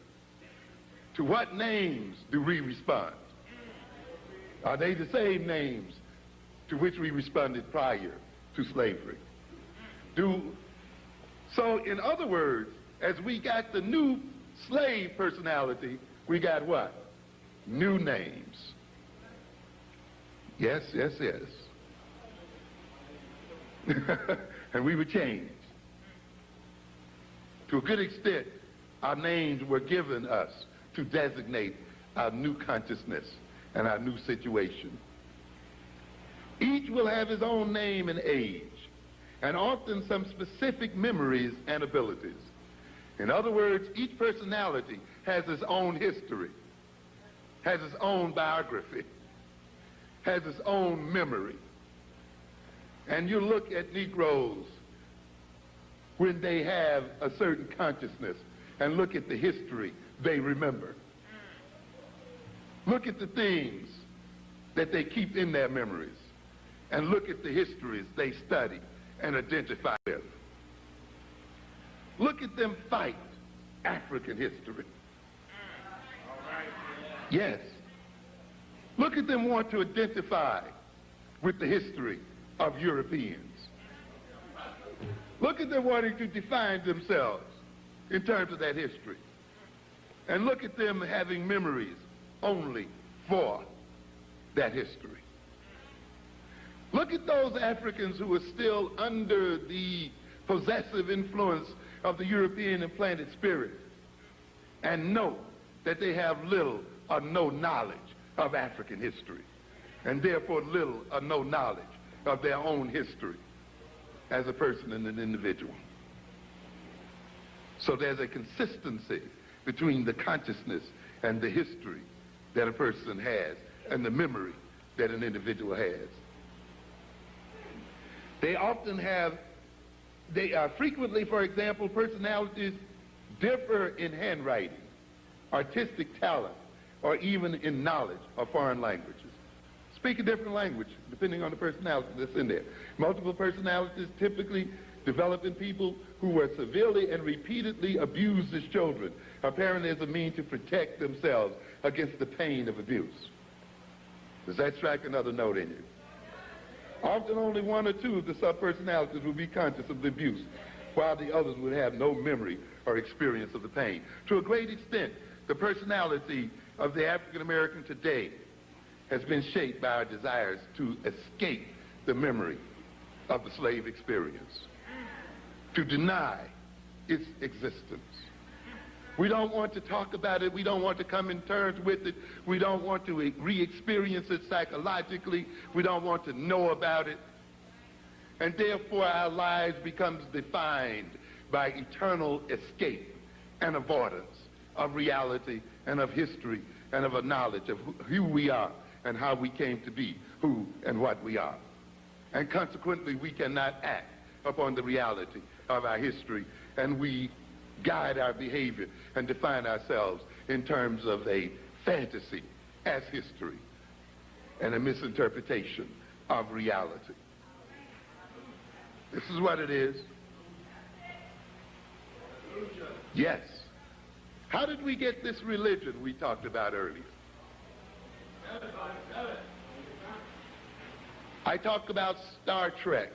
To what names do we respond? Are they the same names to which we responded prior to slavery? So in other words, as we got the new slave personality, we got what? New names. Yes, yes, yes. And we were changed. To a good extent, our names were given us to designate our new consciousness and our new situation. Each will have his own name and age, and often some specific memories and abilities. In other words, each personality has its own history, has its own biography, has its own memory. And you look at Negroes when they have a certain consciousness and look at the history they remember. Look at the things that they keep in their memories, and look at the histories they study and identify with. Look at them fight African history. Yes. Look at them want to identify with the history of Europeans. Look at them wanting to define themselves in terms of that history. And look at them having memories only for that history. Look at those Africans who are still under the possessive influence of the European implanted spirit and know that they have little or no knowledge of African history, and therefore little or no knowledge of their own history as a person and an individual. So there's a consistency between the consciousness and the history that a person has and the memory that an individual has. They often have, frequently, for example, personalities differ in handwriting, artistic talent, or even in knowledge of foreign languages. Speak a different language depending on the personality that's in there. Multiple personalities typically develop in people who were severely and repeatedly abused as children, apparently as a means to protect themselves against the pain of abuse. Does that strike another note in you? Often only one or two of the subpersonalities will be conscious of the abuse, while the others would have no memory or experience of the pain. To a great extent, the personality of the African American today has been shaped by our desires to escape the memory of the slave experience, to deny its existence. We don't want to talk about it. We don't want to come in terms with it. We don't want to re-experience it psychologically. We don't want to know about it. And therefore our lives becomes defined by eternal escape and avoidance of reality and of history and of a knowledge of who we are and how we came to be who and what we are. And consequently, we cannot act upon the reality of our history, and we guide our behavior and define ourselves in terms of a fantasy as history and a misinterpretation of reality. This is what it is. Yes. How did we get this religion we talked about earlier? I talked about Star Trek,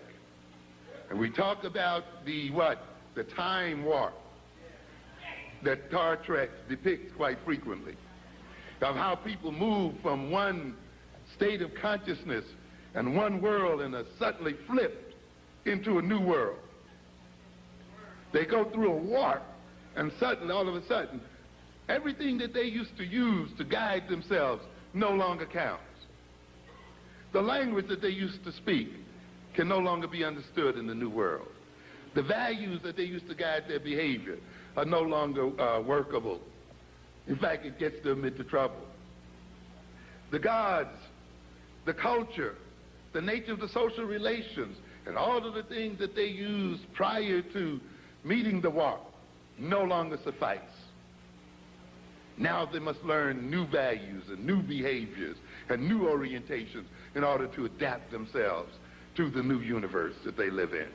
and we talked about the time warp that Star Trek depicts quite frequently, of how people move from one state of consciousness and one world and are suddenly flipped into a new world. They go through a warp, and suddenly, all of a sudden, everything that they used to use to guide themselves no longer counts. The language that they used to speak can no longer be understood in the new world. The values that they used to guide their behavior are no longer workable. In fact, it gets them into trouble. The gods, the culture, the nature of the social relations, and all of the things that they used prior to meeting the warp no longer suffice. Now they must learn new values and new behaviors and new orientations in order to adapt themselves to the new universe that they live in.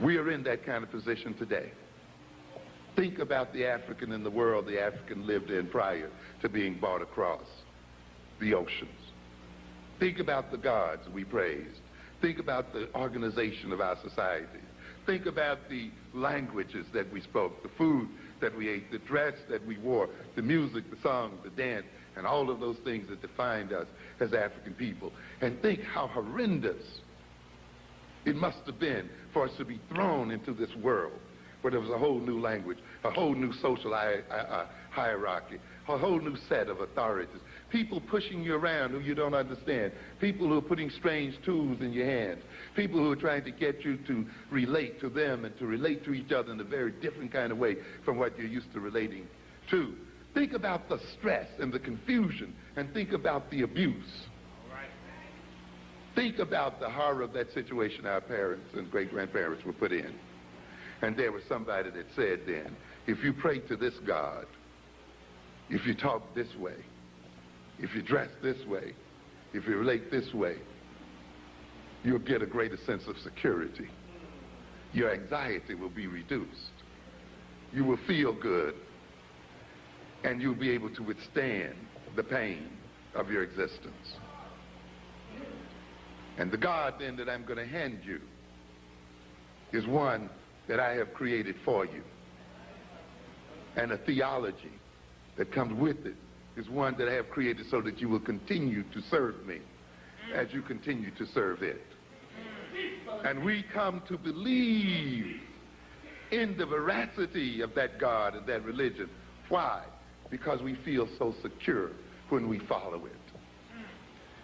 We are in that kind of position today. Think about the African in the world the African lived in prior to being brought across the oceans. Think about the gods we praised. Think about the organization of our societies. Think about the languages that we spoke, the food that we ate, the dress that we wore, the music, the song, the dance, and all of those things that defined us as African people. And think how horrendous it must have been for us to be thrown into this world where there was a whole new language, a whole new social hierarchy, a whole new set of authorities, people pushing you around who you don't understand, people who are putting strange tools in your hands, people who are trying to get you to relate to them and to relate to each other in a very different kind of way from what you're used to relating to. Think about the stress and the confusion, and think about the abuse. Think about the horror of that situation our parents and great-grandparents were put in. And there was somebody that said then, if you pray to this God, if you talk this way, if you dress this way, if you relate this way, you'll get a greater sense of security. Your anxiety will be reduced. You will feel good, and you'll be able to withstand the pain of your existence. And the God then that I'm going to hand you is one that I have created for you. And a theology that comes with it is one that I have created so that you will continue to serve me as you continue to serve it. And we come to believe in the veracity of that God and that religion. Why? Because we feel so secure when we follow it.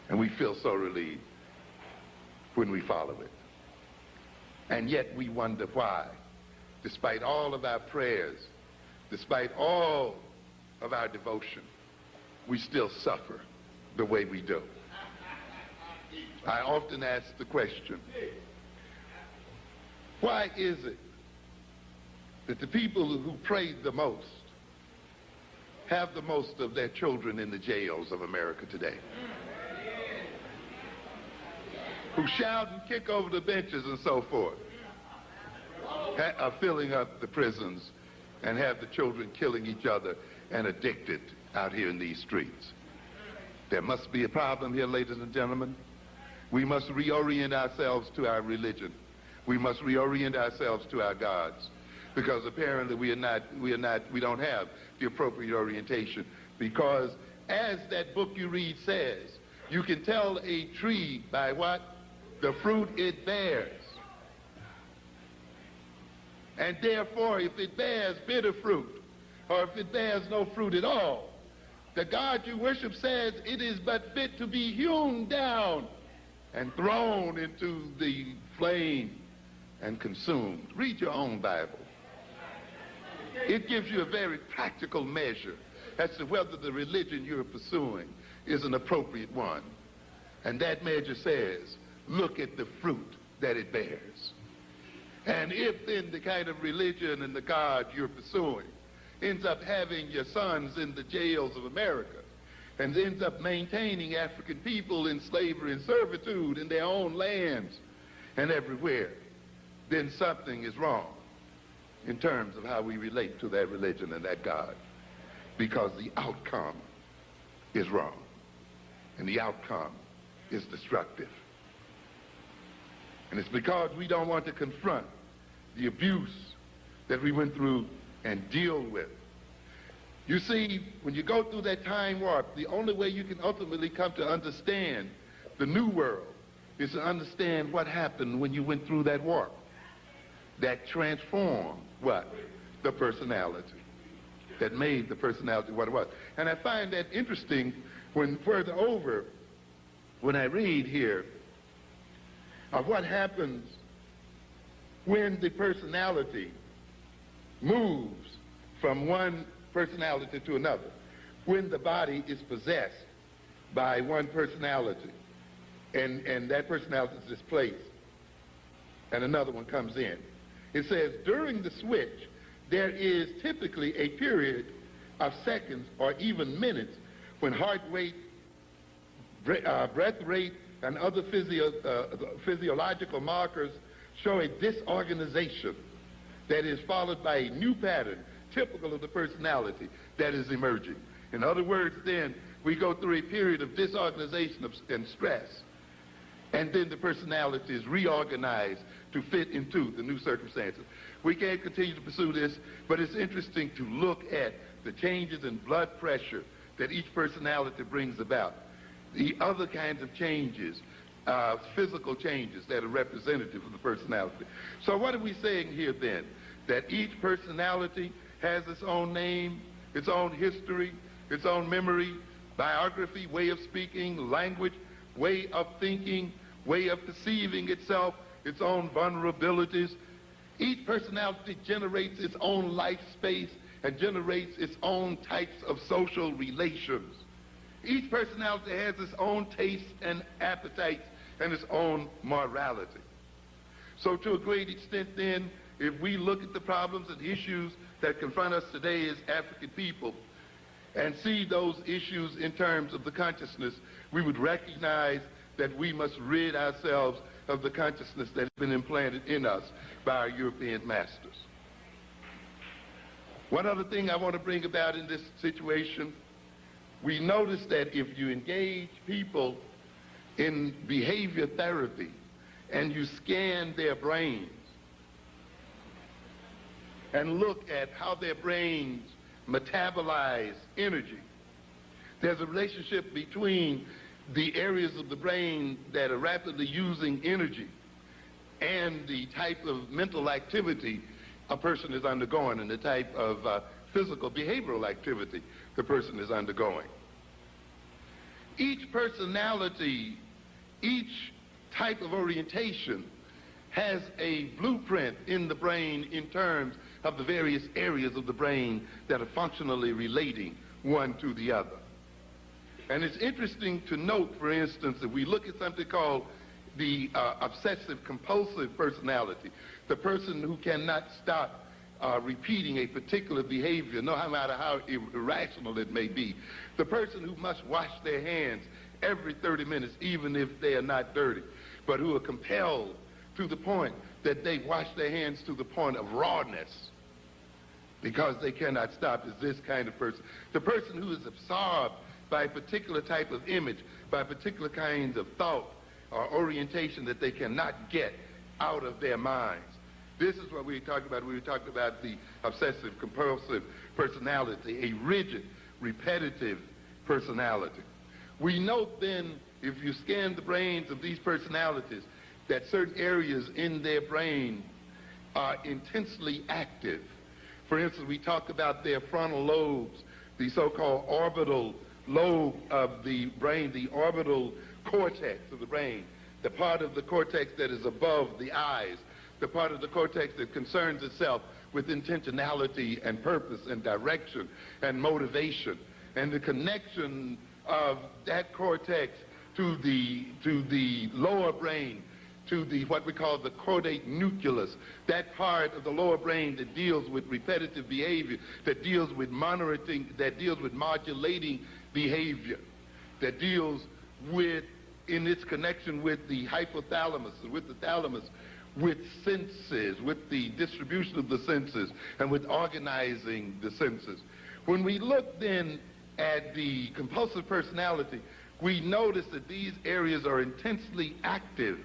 And we feel so relieved when we follow it. And yet we wonder why, despite all of our prayers, despite all of our devotion, we still suffer the way we do. I often ask the question, why is it that the people who pray the most have the most of their children in the jails of America today? Who shout and kick over the benches and so forth, are filling up the prisons and have the children killing each other and addicted out here in these streets. There must be a problem here, ladies and gentlemen. We must reorient ourselves to our religion. We must reorient ourselves to our gods, because apparently we don't have the appropriate orientation. Because as that book you read says, you can tell a tree by what? The fruit it bears. And therefore, if it bears bitter fruit, or if it bears no fruit at all, the God you worship says it is but fit to be hewn down and thrown into the flame and consumed. Read your own Bible. It gives you a very practical measure as to whether the religion you're pursuing is an appropriate one. And that measure says, look at the fruit that it bears. And if then the kind of religion and the God you're pursuing ends up having your sons in the jails of America, and ends up maintaining African people in slavery and servitude in their own lands and everywhere, then something is wrong in terms of how we relate to that religion and that God, because the outcome is wrong, and the outcome is destructive. And it's because we don't want to confront the abuse that we went through and deal with. You see, when you go through that time warp, the only way you can ultimately come to understand the new world is to understand what happened when you went through that warp that transformed what? The personality, that made the personality what it was. And I find that interesting when further over, when I read here of what happens when the personality moves from one personality to another, when the body is possessed by one personality and that personality is displaced and another one comes in. It says during the switch there is typically a period of seconds or even minutes when heart rate, breath rate, and other physiological markers show a disorganization that is followed by a new pattern typical of the personality that is emerging. In other words, then, we go through a period of disorganization and stress, and then the personality is reorganized to fit into the new circumstances. We can't continue to pursue this, but it's interesting to look at the changes in blood pressure that each personality brings about, the other kinds of changes, physical changes that are representative of the personality. So what are we saying here then? That each personality has its own name, its own history, its own memory, biography, way of speaking, language, way of thinking, way of perceiving itself, its own vulnerabilities. Each personality generates its own life space and generates its own types of social relations. Each personality has its own tastes and appetites and its own morality. So to a great extent then, if we look at the problems and issues that confront us today as African people, and see those issues in terms of the consciousness, we would recognize that we must rid ourselves of the consciousness that has been implanted in us by our European masters. One other thing I want to bring about in this situation, we notice that if you engage people in behavior therapy and you scan their brains and look at how their brains metabolize energy, there's a relationship between the areas of the brain that are rapidly using energy and the type of mental activity a person is undergoing and the type of physical behavioral activity the person is undergoing. Each personality, each type of orientation has a blueprint in the brain in terms of the various areas of the brain that are functionally relating one to the other. And it's interesting to note, for instance, if we look at something called the obsessive-compulsive personality, the person who cannot stop repeating a particular behavior, no matter how irrational it may be, the person who must wash their hands every 30 minutes, even if they are not dirty, but who are compelled to the point that they wash their hands to the point of rawness because they cannot stop, is this kind of person. The person who is absorbed by a particular type of image, by particular kinds of thought or orientation that they cannot get out of their minds. This is what we talked about. We talked about the obsessive-compulsive personality, a rigid, repetitive personality. We note then, if you scan the brains of these personalities, that certain areas in their brain are intensely active. For instance, we talk about their frontal lobes, the so-called orbital lobe of the brain, the orbital cortex of the brain, the part of the cortex that is above the eyes, the part of the cortex that concerns itself with intentionality and purpose and direction and motivation, and the connection of that cortex to the lower brain, to the what we call the caudate nucleus, that part of the lower brain that deals with repetitive behavior, that deals with monitoring, that deals with modulating behavior, that deals with, in its connection with the hypothalamus, with the thalamus, with senses, with the distribution of the senses, and with organizing the senses. When we look then at the compulsive personality, we notice that these areas are intensely active,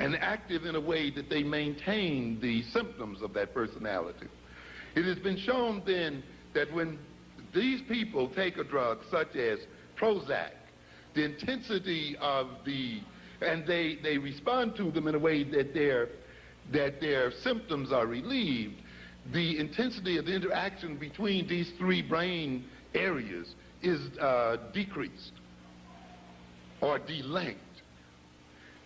and active in a way that they maintain the symptoms of that personality. It has been shown then that when these people take a drug such as Prozac, the intensity of and they respond to them in a way that their symptoms are relieved, the intensity of the interaction between these three brain areas is decreased or delinked.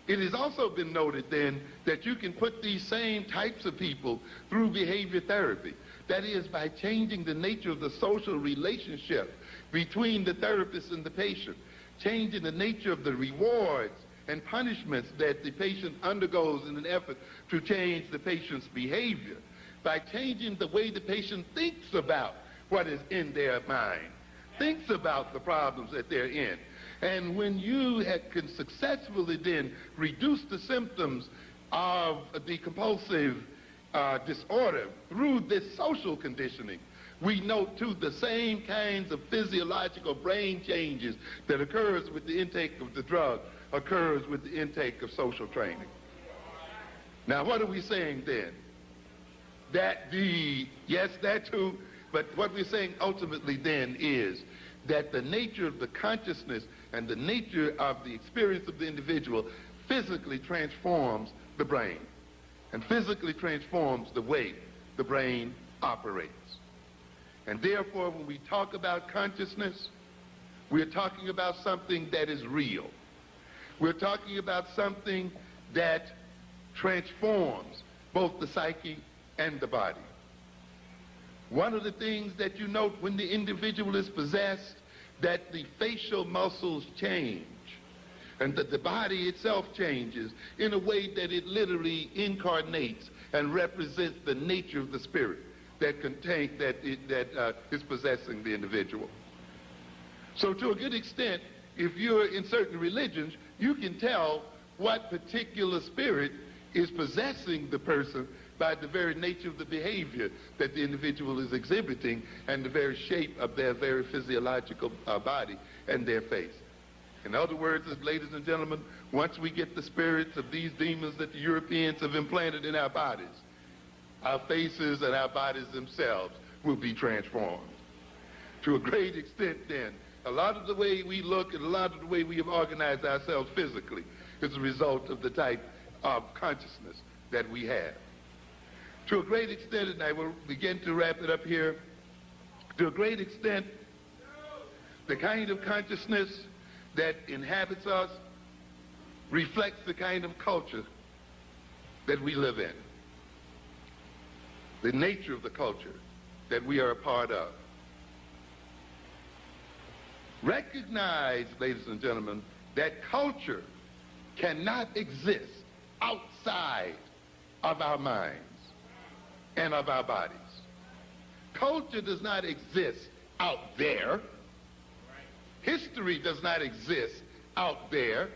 It has also been noted then that you can put these same types of people through behavior therapy. That is, by changing the nature of the social relationship between the therapist and the patient, changing the nature of the rewards and punishments that the patient undergoes in an effort to change the patient's behavior, by changing the way the patient thinks about what is in their mind, thinks about the problems that they're in. And when you can successfully then reduce the symptoms of the compulsive disorder through this social conditioning, we note too the same kinds of physiological brain changes that occurs with the intake of the drug occurs with the intake of social training. Now, what are we saying then? Yes, that too, but what we're saying ultimately then is that the nature of the consciousness and the nature of the experience of the individual physically transforms the brain and physically transforms the way the brain operates. And therefore, when we talk about consciousness, we're talking about something that is real. We're talking about something that transforms both the psyche and the body. One of the things that you note when the individual is possessed, that the facial muscles change and that the body itself changes in a way that it literally incarnates and represents the nature of the spirit that is possessing the individual. So to a good extent, if you're in certain religions, you can tell what particular spirit is possessing the person by the very nature of the behavior that the individual is exhibiting and the very shape of their very physiological body and their face. In other words, ladies and gentlemen, once we get the spirits of these demons that the Europeans have implanted in our bodies, our faces and our bodies themselves will be transformed. To a great extent then, a lot of the way we look and a lot of the way we have organized ourselves physically is a result of the type of consciousness that we have. To a great extent, and I will begin to wrap it up here, to a great extent, the kind of consciousness that inhabits us reflects the kind of culture that we live in, the nature of the culture that we are a part of. Recognize, ladies and gentlemen, that culture cannot exist outside of our minds and of our bodies. Culture does not exist out there. History does not exist out there.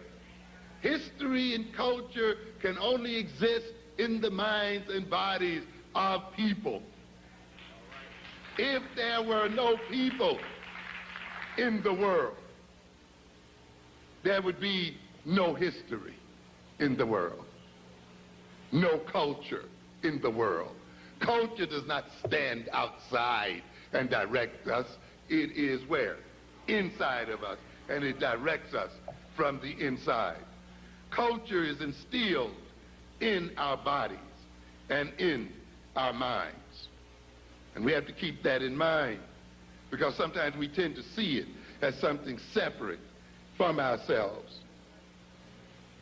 History and culture can only exist in the minds and bodies of people. If there were no people in the world, there would be no history in the world, no culture in the world. Culture does not stand outside and direct us. It is where? Inside of us, and it directs us from the inside. Culture is instilled in our bodies and in our minds. And we have to keep that in mind, because sometimes we tend to see it as something separate from ourselves.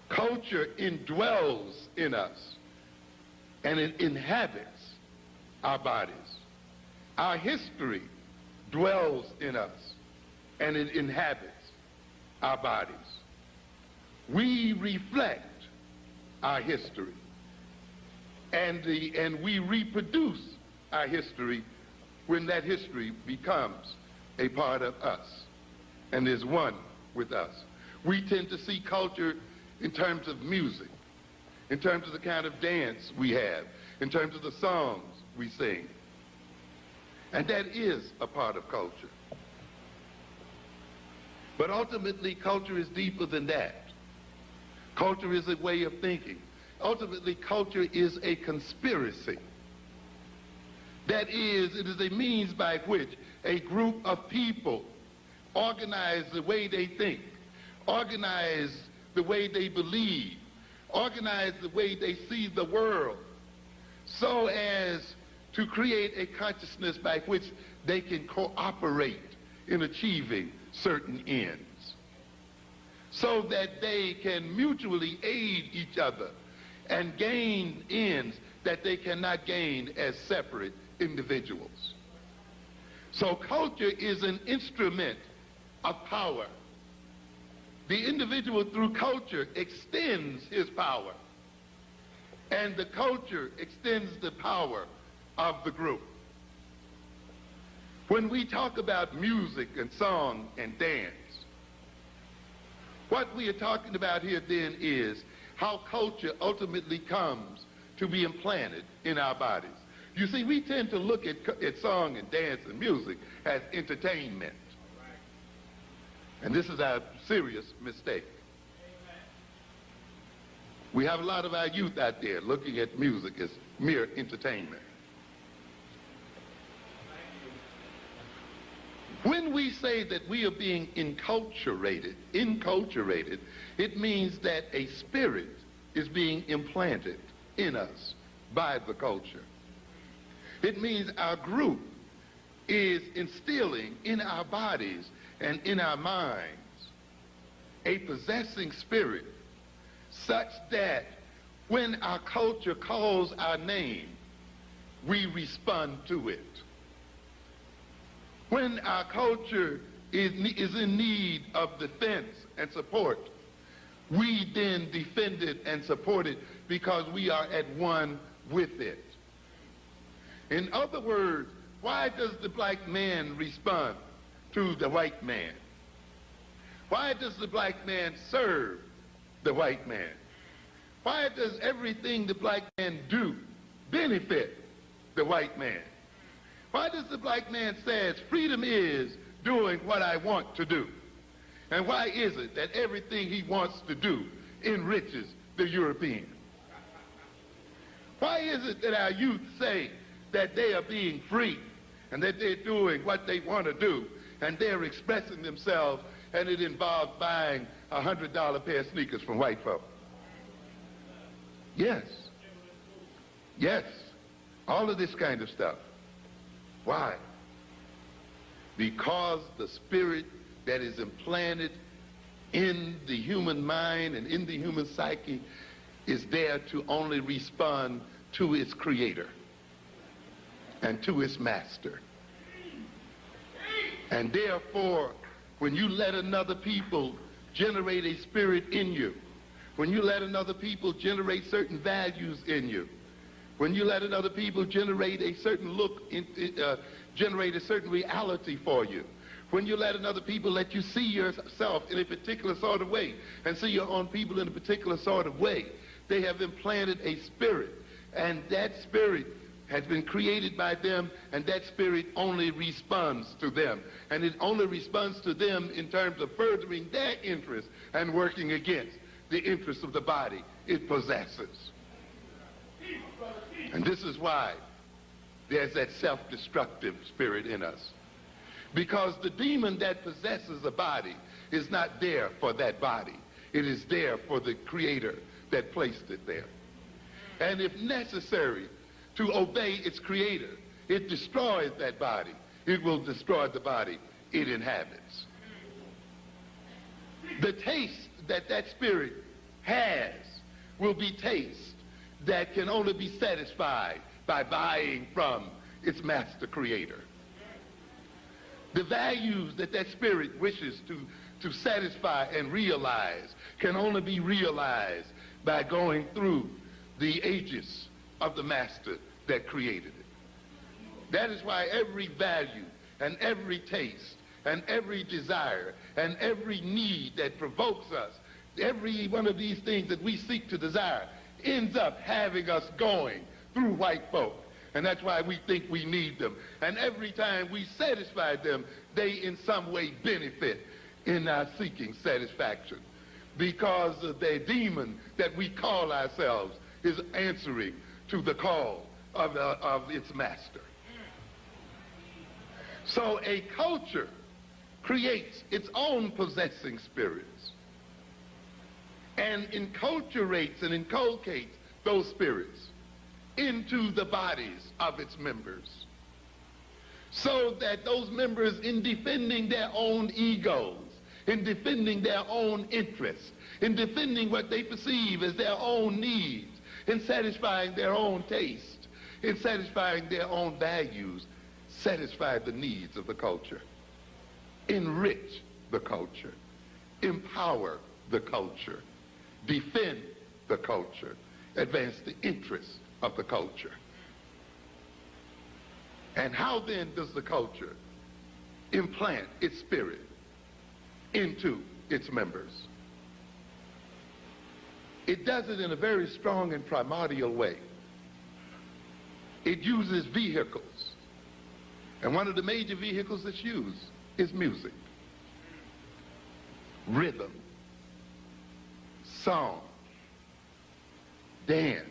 Culture indwells in us, and it inhabits our bodies. Our history dwells in us, and it inhabits our bodies. We reflect our history, and we reproduce our history when that history becomes a part of us and is one with us. We tend to see culture in terms of music, in terms of the kind of dance we have, in terms of the songs we sing. And that is a part of culture. But ultimately, culture is deeper than that. Culture is a way of thinking. Ultimately, culture is a conspiracy. That is, it is a means by which a group of people organize the way they think, organize the way they believe, organize the way they see the world, so as to create a consciousness by which they can cooperate in achieving certain ends, so that they can mutually aid each other and gain ends that they cannot gain as separate individuals. So culture is an instrument of power. The individual through culture extends his power, and the culture extends the power of the group. When we talk about music and song and dance, what we are talking about here then is how culture ultimately comes to be implanted in our bodies. You see, we tend to look at song and dance and music as entertainment. And this is our serious mistake. We have a lot of our youth out there looking at music as mere entertainment. When we say that we are being enculturated, it means that a spirit is being implanted in us by the culture. It means our group is instilling in our bodies and in our minds a possessing spirit such that when our culture calls our name, we respond to it. When our culture is in need of defense and support, we then defend it and support it because we are at one with it. In other words, why does the black man respond to the white man? Why does the black man serve the white man? Why does everything the black man do benefit the white man? Why does the black man say freedom is doing what I want to do? And why is it that everything he wants to do enriches the European? Why is it that our youth say that they are being free and that they're doing what they want to do and they're expressing themselves, and it involves buying a $100 pair of sneakers from white folk? Yes. Yes. All of this kind of stuff. Why? Because the spirit that is implanted in the human mind and in the human psyche is there to only respond to its creator and to its master. And therefore, when you let another people generate a spirit in you, when you let another people generate certain values in you, when you let another people generate a certain look, generate a certain reality for you, when you let another people let you see yourself in a particular sort of way and see your own people in a particular sort of way, they have implanted a spirit, and that spirit has been created by them, and that spirit only responds to them. And it only responds to them in terms of furthering their interests and working against the interests of the body it possesses. And this is why there's that self-destructive spirit in us. Because the demon that possesses a body is not there for that body. It is there for the creator that placed it there. And if necessary to obey its creator, it destroys that body. It will destroy the body it inhabits. The taste that that spirit has will be taste that can only be satisfied by buying from its master creator. The values that that spirit wishes to satisfy and realize can only be realized by going through the aegis of the master that created it. That is why every value and every taste and every desire and every need that provokes us, every one of these things that we seek to desire, ends up having us going through white folk. And that's why we think we need them. And every time we satisfy them, they in some way benefit in our seeking satisfaction. Because the demon that we call ourselves is answering to the call of its master. So a culture creates its own possessing spirits and enculturates and inculcates those spirits into the bodies of its members, so that those members, in defending their own egos, in defending their own interests, in defending what they perceive as their own needs, in satisfying their own taste, in satisfying their own values, satisfy the needs of the culture, enrich the culture, empower the culture, defend the culture, advance the interests of the culture. And how then does the culture implant its spirit into its members? It does it in a very strong and primordial way. It uses vehicles. And one of the major vehicles that's used is music, rhythm, song, dance.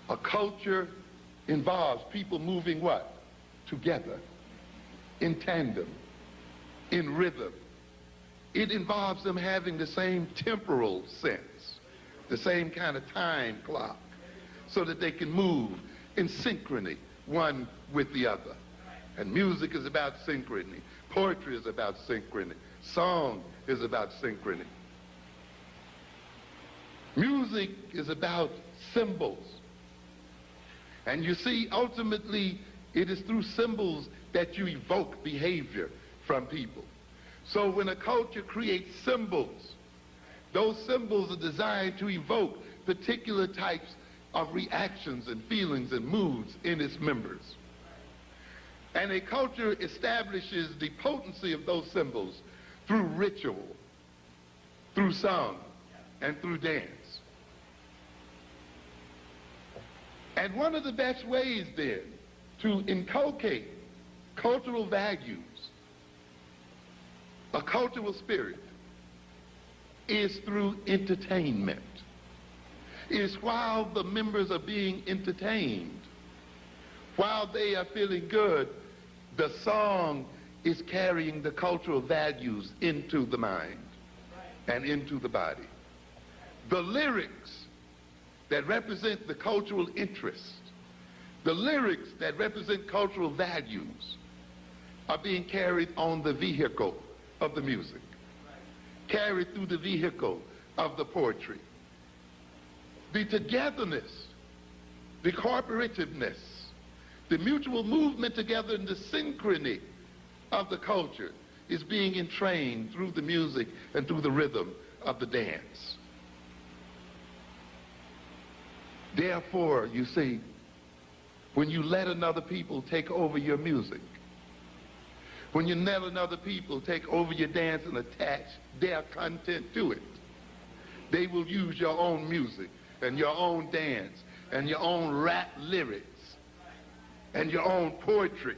A culture involves people moving what? Together, in tandem, in rhythm. It involves them having the same temporal sense, the same kind of time clock, so that they can move in synchrony, one with the other. And music is about synchrony. Poetry is about synchrony. Song is about synchrony. Music is about symbols. And you see, ultimately, it is through symbols that you evoke behavior from people. So when a culture creates symbols, those symbols are designed to evoke particular types of reactions and feelings and moods in its members. And a culture establishes the potency of those symbols through ritual, through song, and through dance. And one of the best ways then to inculcate cultural values, a cultural spirit, is through entertainment. Is while the members are being entertained, while they are feeling good, the song is carrying the cultural values into the mind and into the body. The lyrics that represent the cultural interest, the lyrics that represent cultural values, are being carried on the vehicle of the music, carried through the vehicle of the poetry. The togetherness, the cooperativeness, the mutual movement together and the synchrony of the culture is being entrained through the music and through the rhythm of the dance. Therefore, you see, when you let another people take over your music, when you let another people take over your dance and attach their content to it, they will use your own music and your own dance and your own rap lyrics and your own poetry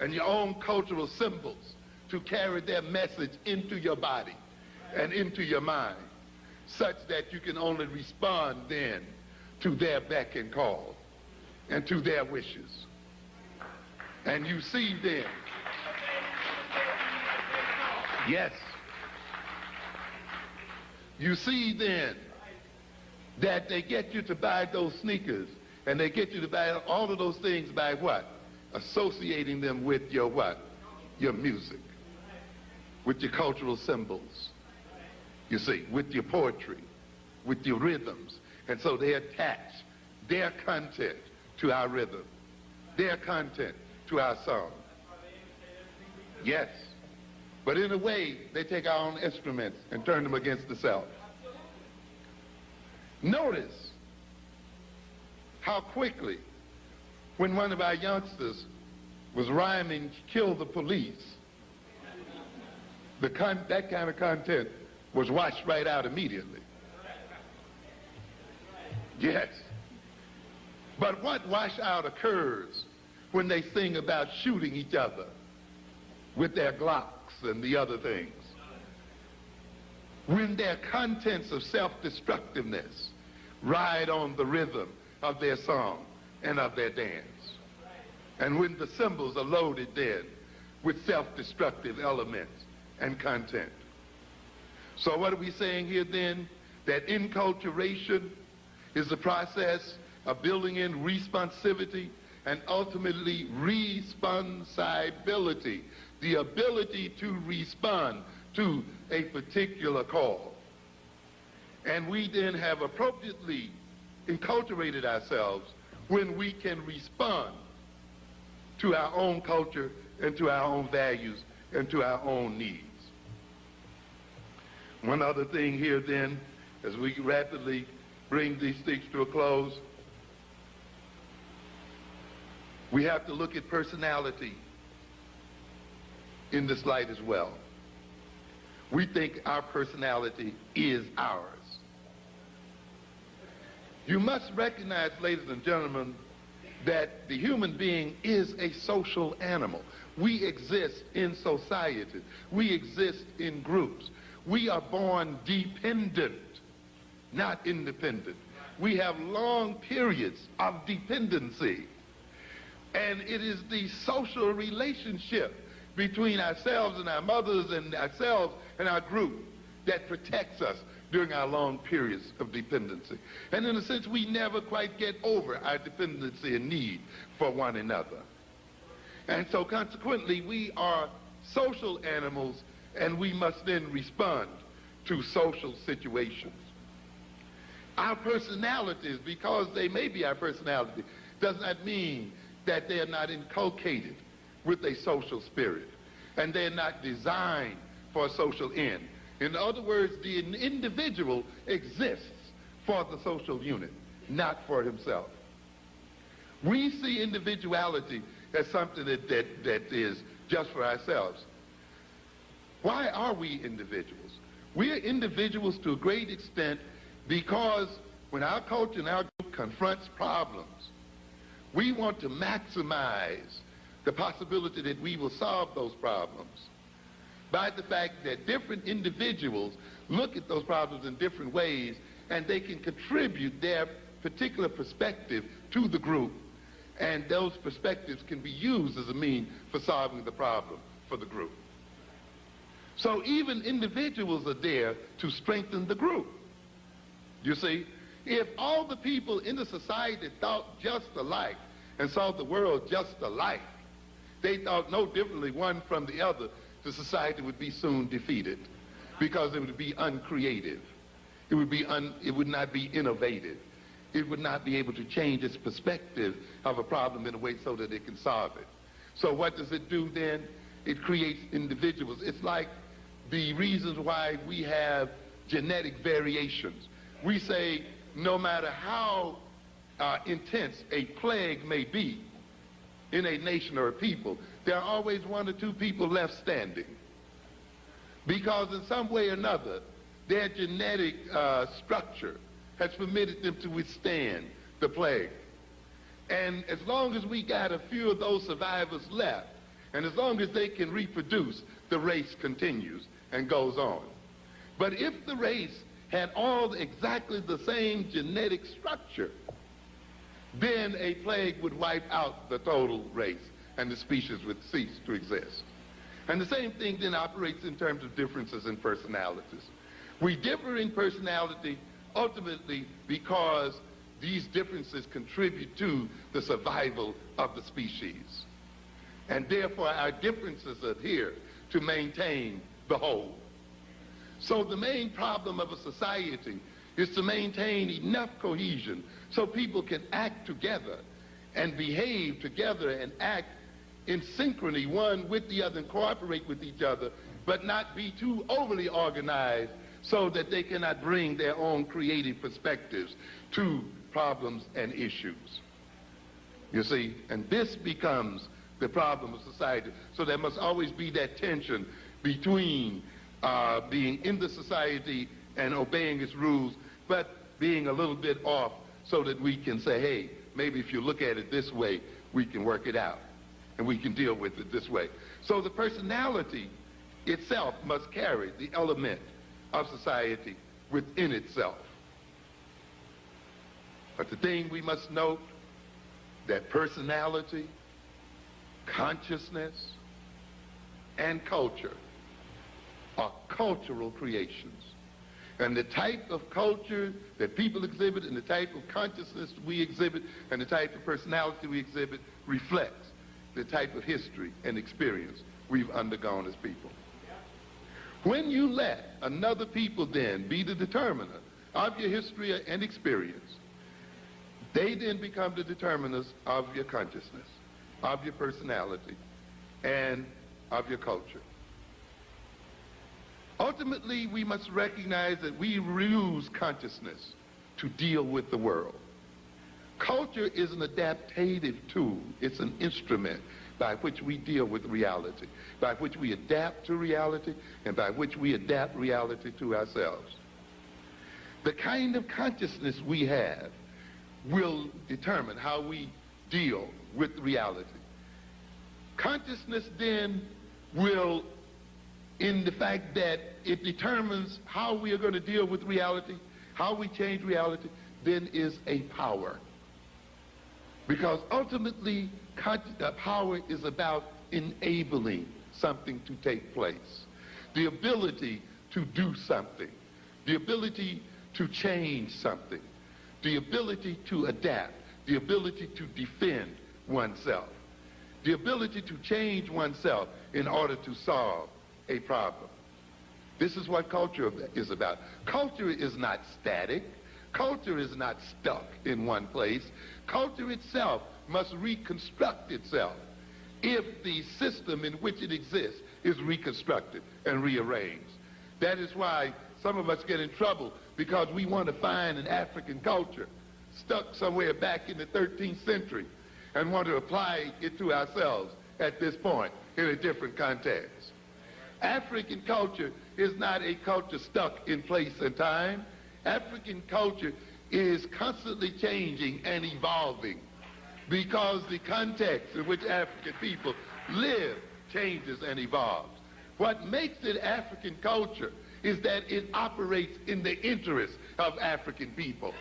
and your own cultural symbols to carry their message into your body and into your mind, such that you can only respond then to their beck and call and to their wishes. And you see then, yes, you see then that they get you to buy those sneakers, and they get you to buy all of those things by what? Associating them with your what? Your music, with your cultural symbols, you see, with your poetry, with your rhythms. And so they attach their content to our rhythm, their content to our song. Yes, but in a way, they take our own instruments and turn them against the self. Notice how quickly, when one of our youngsters was rhyming "kill the police," that kind of content was washed right out immediately. Yes. But what wash out occurs when they sing about shooting each other with their Glocks and the other things? When their contents of self-destructiveness ride on the rhythm of their song and of their dance. And when the symbols are loaded then with self-destructive elements and content. So what are we saying here then? That enculturation is the process of building in responsivity and ultimately responsibility, the ability to respond to a particular call. And we then have appropriately enculturated ourselves when we can respond to our own culture and to our own values and to our own needs. One other thing here then, as we rapidly bring these things to a close, we have to look at personality in this light as well. We think our personality is ours. You must recognize, ladies and gentlemen, that the human being is a social animal. We exist in society. We exist in groups. We are born dependent, not independent. We have long periods of dependency. And it is the social relationship between ourselves and our mothers and ourselves and our group that protects us during our long periods of dependency. And in a sense, we never quite get over our dependency and need for one another. And so consequently, we are social animals, and we must then respond to social situations. Our personalities, because they may be our personality, does not mean that they are not inculcated with a social spirit, and they're not designed for a social end. In other words, the individual exists for the social unit, not for himself. We see individuality as something that is just for ourselves. Why are we individuals? We are individuals to a great extent because when our culture and our group confronts problems, we want to maximize the possibility that we will solve those problems by the fact that different individuals look at those problems in different ways, and they can contribute their particular perspective to the group, and those perspectives can be used as a means for solving the problem for the group. So even individuals are there to strengthen the group. You see, if all the people in the society thought just alike and saw the world just alike, they thought no differently one from the other, the society would be soon defeated because it would be uncreative. It would not be innovative. It would not be able to change its perspective of a problem in a way so that it can solve it. So what does it do then? It creates individuals. It's like the reasons why we have genetic variations. We say no matter how intense a plague may be in a nation or a people, there are always one or two people left standing. Because in some way or another, their genetic structure has permitted them to withstand the plague. And as long as we got a few of those survivors left, and as long as they can reproduce, the race continues and goes on. But if the race had all exactly the same genetic structure, then a plague would wipe out the total race and the species would cease to exist. And the same thing then operates in terms of differences in personalities. We differ in personality ultimately because these differences contribute to the survival of the species. And therefore our differences are here to maintain the whole. So the main problem of a society is to maintain enough cohesion so people can act together and behave together and act in synchrony one with the other and cooperate with each other, but not be too overly organized so that they cannot bring their own creative perspectives to problems and issues. You see, and this becomes the problem of society. So there must always be that tension between being in the society and obeying its rules, but being a little bit off so that we can say, hey, maybe if you look at it this way, we can work it out and we can deal with it this way. So the personality itself must carry the element of society within itself. But the thing we must note, that personality, consciousness, and culture are cultural creations. And the type of culture that people exhibit and the type of consciousness we exhibit and the type of personality we exhibit reflects the type of history and experience we've undergone as people. When you let another people then be the determiner of your history and experience, they then become the determiners of your consciousness, of your personality, and of your culture. Ultimately, we must recognize that we use consciousness to deal with the world. Culture is an adaptive tool. It's an instrument by which we deal with reality, by which we adapt to reality, and by which we adapt reality to ourselves. The kind of consciousness we have will determine how we deal with reality. Consciousness then will, in the fact that it determines how we are going to deal with reality, how we change reality, then is a power. Because ultimately, power is about enabling something to take place. The ability to do something. The ability to change something. The ability to adapt. The ability to defend oneself. The ability to change oneself in order to solve a problem. This is what culture is about. Culture is not static. Culture is not stuck in one place. Culture itself must reconstruct itself if the system in which it exists is reconstructed and rearranged. That is why some of us get in trouble, because we want to find an African culture stuck somewhere back in the 13th century and want to apply it to ourselves at this point in a different context. African culture is not a culture stuck in place and time. African culture is constantly changing and evolving because the context in which African people live changes and evolves. What makes it African culture is that it operates in the interest of African people.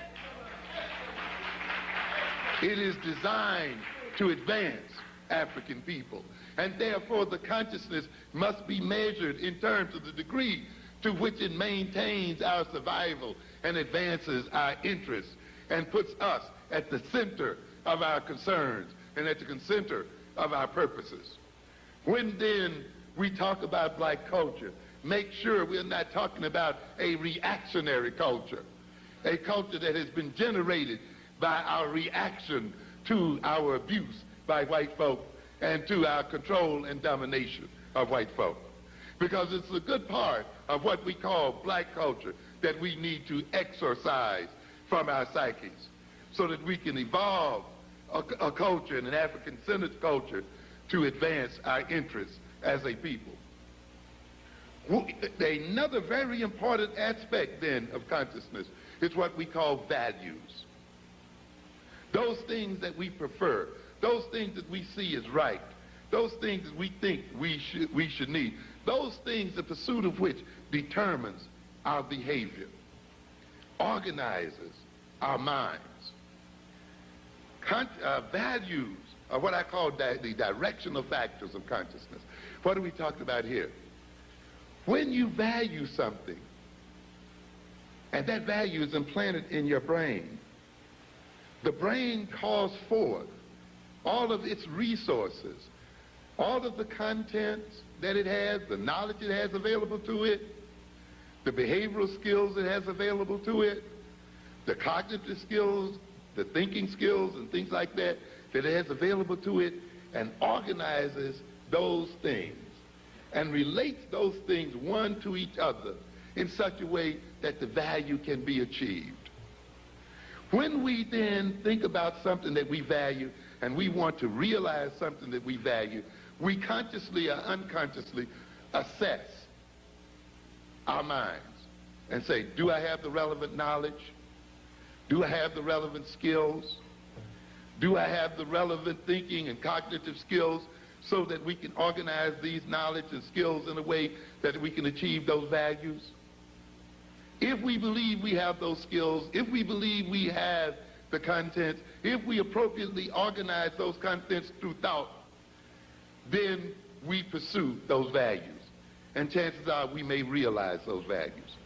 It is designed to advance African people, and therefore the consciousness must be measured in terms of the degree to which it maintains our survival and advances our interests and puts us at the center of our concerns and at the center of our purposes. When then we talk about black culture, make sure we're not talking about a reactionary culture, a culture that has been generated by our reaction to our abuse by white folk and to our control and domination of white folk. Because it's a good part of what we call black culture that we need to exorcise from our psyches so that we can evolve a culture, an African-centered culture, to advance our interests as a people. Another very important aspect then of consciousness is what we call values. Those things that we prefer, those things that we see as right, those things that we think we should need, those things, the pursuit of which determines our behavior, organizes our minds. Values are what I call the directional factors of consciousness. What are we talking about here? When you value something, and that value is implanted in your brain, the brain calls forth all of its resources, all of the contents that it has, the knowledge it has available to it, the behavioral skills it has available to it, the cognitive skills, the thinking skills and things like that it has available to it, and organizes those things and relates those things one to each other in such a way that the value can be achieved. When we then think about something that we value and we want to realize something that we value, we consciously or unconsciously assess our minds and say, do I have the relevant knowledge? Do I have the relevant skills? Do I have the relevant thinking and cognitive skills so that we can organize these knowledge and skills in a way that we can achieve those values? If we believe we have those skills, if we believe we have the contents, if we appropriately organize those contents through thought, then we pursue those values. And chances are we may realize those values.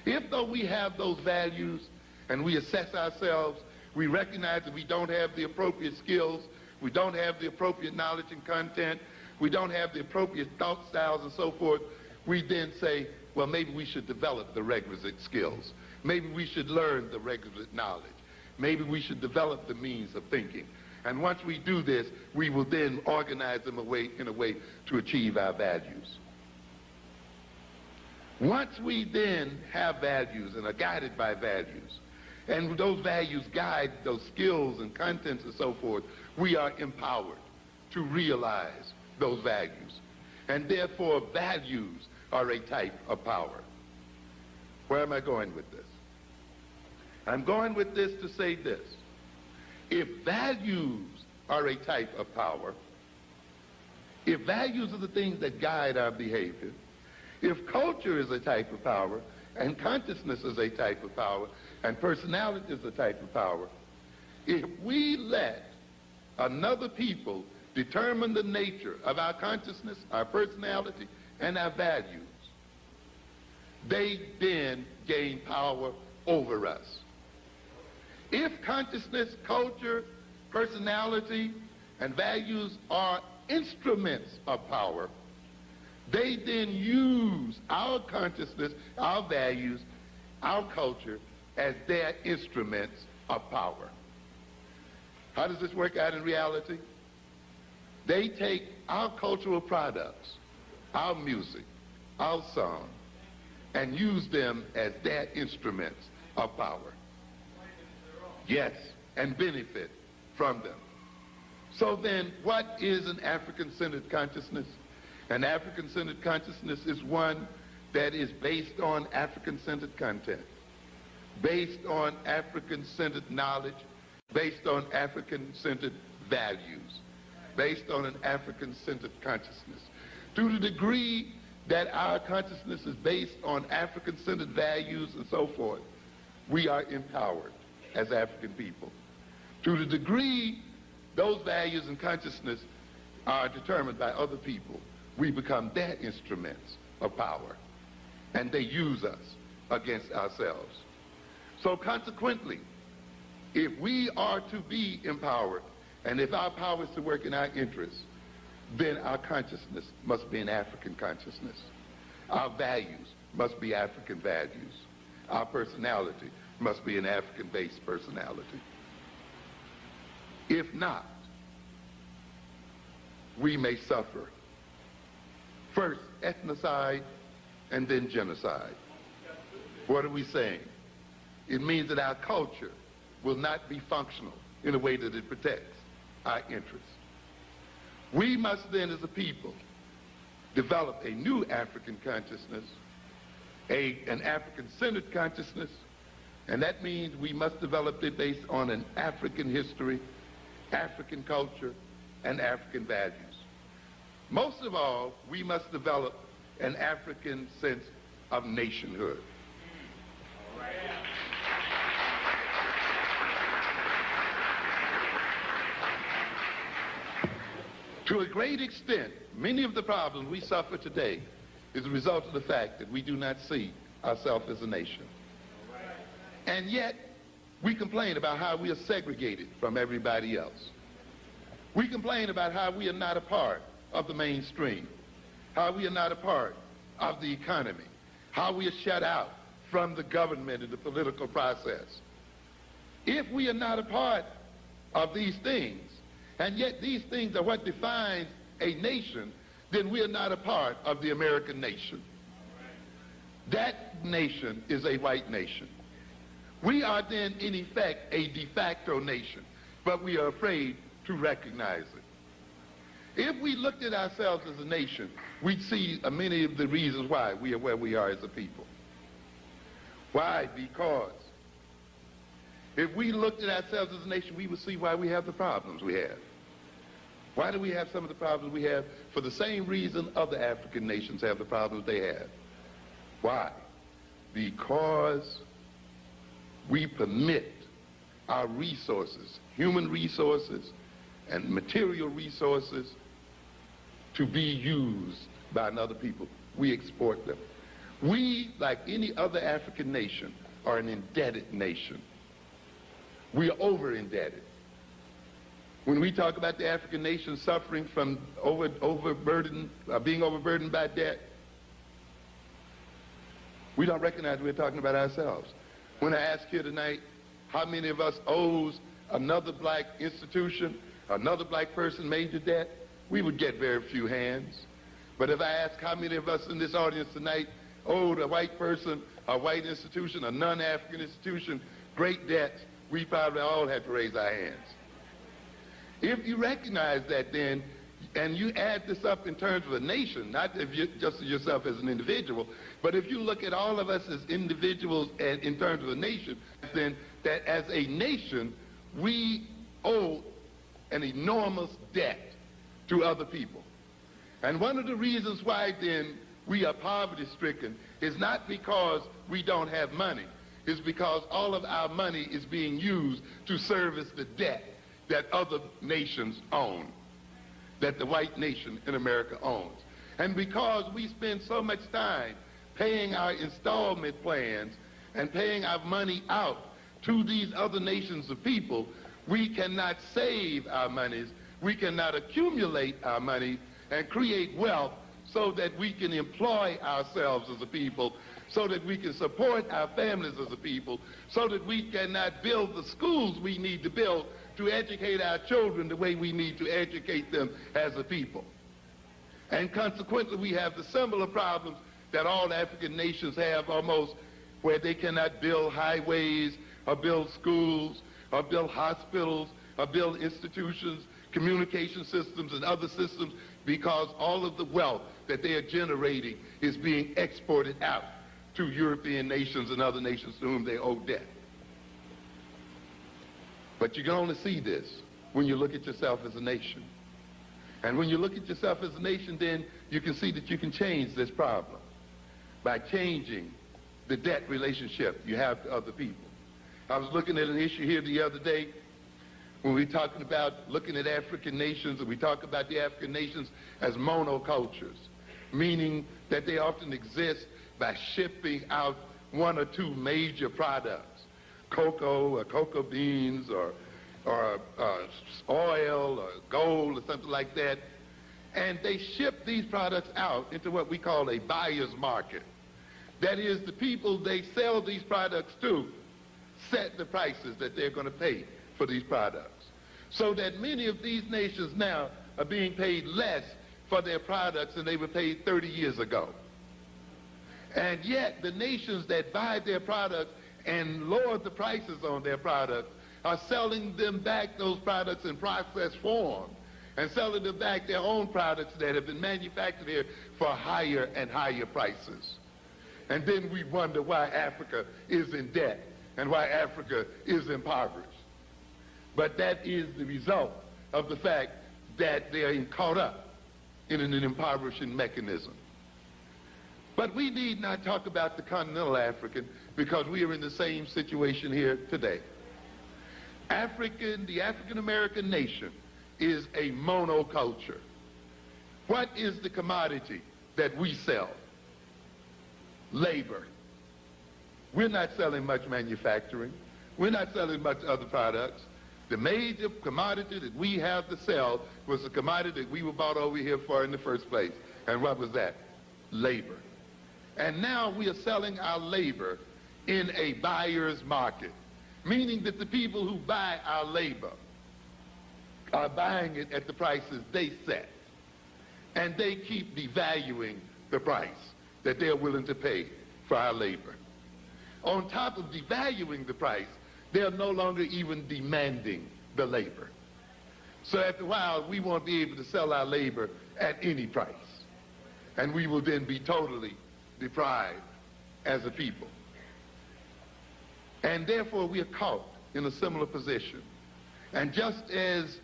If though we have those values and we assess ourselves, we recognize that we don't have the appropriate skills, we don't have the appropriate knowledge and content, we don't have the appropriate thought styles and so forth, we then say, well, maybe we should develop the requisite skills. Maybe we should learn the requisite knowledge. Maybe we should develop the means of thinking. And once we do this, we will then organize them in a way to achieve our values. Once we then have values and are guided by values, and those values guide those skills and contents and so forth, we are empowered to realize those values. And therefore, values are a type of power. Where am I going with this? I'm going with this to say this. If values are a type of power, if values are the things that guide our behavior, if culture is a type of power, and consciousness is a type of power, and personality is a type of power, if we let another people determine the nature of our consciousness, our personality, and our values, they then gain power over us. If consciousness, culture, personality, and values are instruments of power, they then use our consciousness, our values, our culture as their instruments of power. How does this work out in reality? They take our cultural products, our music, our song, and use them as their instruments of power. Yes, and benefit from them. So then, what is an African-centered consciousness? An African-centered consciousness is one that is based on African-centered content, based on African-centered knowledge, based on African-centered values, based on an African-centered consciousness. To the degree that our consciousness is based on African-centered values and so forth, we are empowered as African people. To the degree those values and consciousness are determined by other people, we become their instruments of power, and they use us against ourselves. So consequently, if we are to be empowered, and if our power is to work in our interests, then our consciousness must be an African consciousness. Our values must be African values. Our personality must be an African-based personality. If not, we may suffer first ethnocide and then genocide. What are we saying? It means that our culture will not be functional in a way that it protects our interests. We must then, as a people, develop a new African consciousness, an African-centered consciousness, and that means we must develop it based on an African history, African culture, and African values. Most of all, we must develop an African sense of nationhood. To a great extent, many of the problems we suffer today is a result of the fact that we do not see ourselves as a nation. And yet, we complain about how we are segregated from everybody else. We complain about how we are not a part of the mainstream, how we are not a part of the economy, how we are shut out from the government and the political process. If we are not a part of these things, and yet these things are what defines a nation, then we are not a part of the American nation. That nation is a white nation. We are then, in effect, a de facto nation, but we are afraid to recognize it. If we looked at ourselves as a nation, we'd see many of the reasons why we are where we are as a people. Why? Because if we looked at ourselves as a nation, we would see why we have the problems we have. Why do we have some of the problems we have? For the same reason other African nations have the problems they have. Why? Because we permit our resources, human resources and material resources, to be used by another people. We export them. We, like any other African nation, are an indebted nation. We are over-indebted. When we talk about the African nation suffering from being overburdened by debt, we don't recognize we're talking about ourselves. When I ask here tonight, how many of us owes another black institution, another black person major debt, we would get very few hands. But if I ask how many of us in this audience tonight owed a white person, a white institution, a non-African institution, great debts, we probably all have to raise our hands. If you recognize that then, and you add this up in terms of a nation, not if you just yourself as an individual, but if you look at all of us as individuals and in terms of a nation, then that as a nation, we owe an enormous debt to other people. And one of the reasons why then we are poverty-stricken is not because we don't have money. It's because all of our money is being used to service the debt that other nations own, that the white nation in America owns. And because we spend so much time paying our installment plans and paying our money out to these other nations of people, we cannot save our monies, we cannot accumulate our money and create wealth so that we can employ ourselves as a people, so that we can support our families as a people, so that we cannot build the schools we need to build to educate our children the way we need to educate them as a people. And consequently, we have the similar problems that all African nations have almost, where they cannot build highways or build schools or build hospitals or build institutions, communication systems and other systems because all of the wealth that they are generating is being exported out to European nations and other nations to whom they owe debt. But you can only see this when you look at yourself as a nation. And when you look at yourself as a nation, then you can see that you can change this problem by changing the debt relationship you have to other people. I was looking at an issue here the other day when we were talking about looking at African nations, and we talk about the African nations as monocultures, meaning that they often exist by shipping out one or two major products, cocoa or cocoa beans or oil or gold or something like that, and they ship these products out into what we call a buyer's market. That is, the people they sell these products to set the prices that they're going to pay for these products. So that many of these nations now are being paid less for their products than they were paid 30 years ago. And yet the nations that buy their products and lower the prices on their products are selling them back those products in processed form and selling them back their own products that have been manufactured here for higher and higher prices. And then we wonder why Africa is in debt and why Africa is impoverished. But that is the result of the fact that they are caught up in an impoverishing mechanism. But we need not talk about the continental African because we are in the same situation here today. The African American nation is a monoculture. What is the commodity that we sell? Labor. We're not selling much manufacturing. We're not selling much other products. The major commodity that we have to sell was the commodity that we were bought over here for in the first place. And what was that? Labor. And now we are selling our labor in a buyer's market, meaning that the people who buy our labor are buying it at the prices they set. And they keep devaluing the price that they're willing to pay for our labor. On top of devaluing the price, they're no longer even demanding the labor. So after a while, we won't be able to sell our labor at any price. And we will then be totally deprived as a people. And therefore, we are caught in a similar position. And just as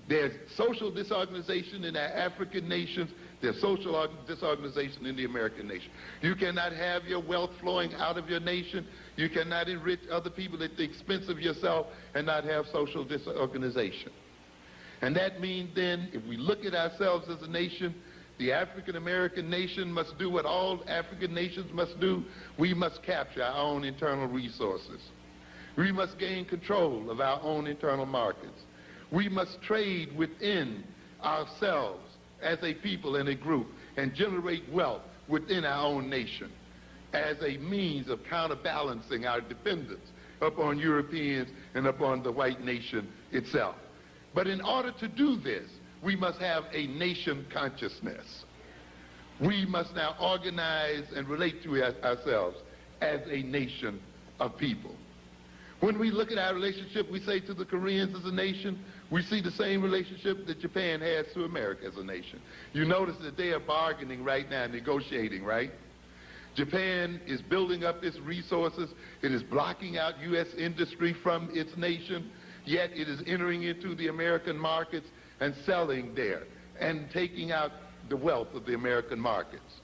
there's social disorganization in our African nations, there's social disorganization in the American nation. You cannot have your wealth flowing out of your nation. You cannot enrich other people at the expense of yourself and not have social disorganization. And that means then, if we look at ourselves as a nation, the African American nation must do what all African nations must do. We must capture our own internal resources. We must gain control of our own internal markets. We must trade within ourselves as a people and a group and generate wealth within our own nation as a means of counterbalancing our dependence upon Europeans and upon the white nation itself. But in order to do this, we must have a nation consciousness. We must now organize and relate to ourselves as a nation of people. When we look at our relationship, we say to the Koreans as a nation, we see the same relationship that Japan has to America as a nation. You notice that they are bargaining right now, negotiating, right? Japan is building up its resources. It is blocking out U.S. industry from its nation, yet it is entering into the American markets and selling there and taking out the wealth of the American markets.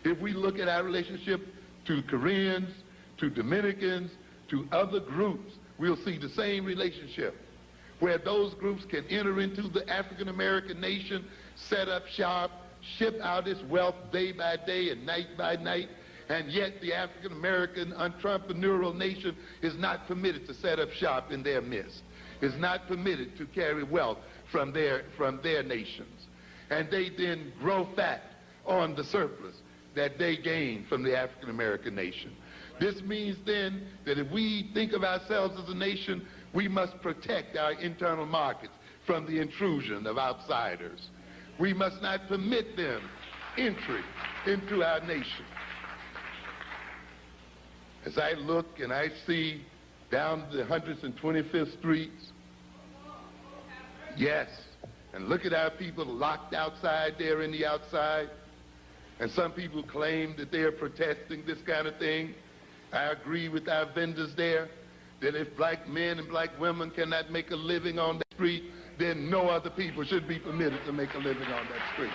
If we look at our relationship to Koreans, to Dominicans, to other groups, we'll see the same relationship, where those groups can enter into the African American nation, set up shop, ship out its wealth day by day and night by night, and yet the African American entrepreneurial nation is not permitted to set up shop in their midst, is not permitted to carry wealth from their nations. And they then grow fat on the surplus that they gain from the African American nation. This means then that if we think of ourselves as a nation, we must protect our internal markets from the intrusion of outsiders. We must not permit them entry into our nation. As I look and I see down the 125th streets, yes, And look at our people locked outside there in the outside. And some people claim that they are protesting this kind of thing. I agree with our vendors there that if black men and black women cannot make a living on that street, then no other people should be permitted to make a living on that street.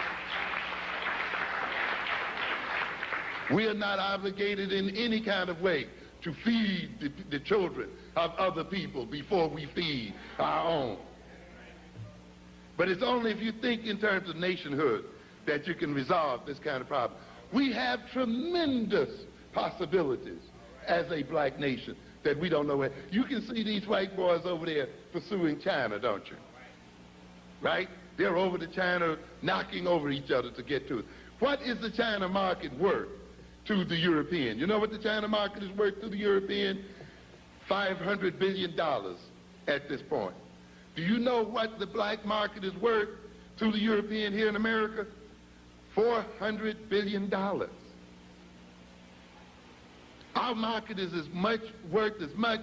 We are not obligated in any kind of way to feed the children of other people before we feed our own. But it's only if you think in terms of nationhood that you can resolve this kind of problem. We have tremendous possibilities as a black nation that we don't know where. You can see these white boys over there pursuing China, don't you? Right? They're over to China, knocking over each other to get to it. What is the China market worth to the European? You know what the China market is worth to the European? $500 billion at this point. Do you know what the black market is worth to the European here in America? $400 billion. Our market is worth as much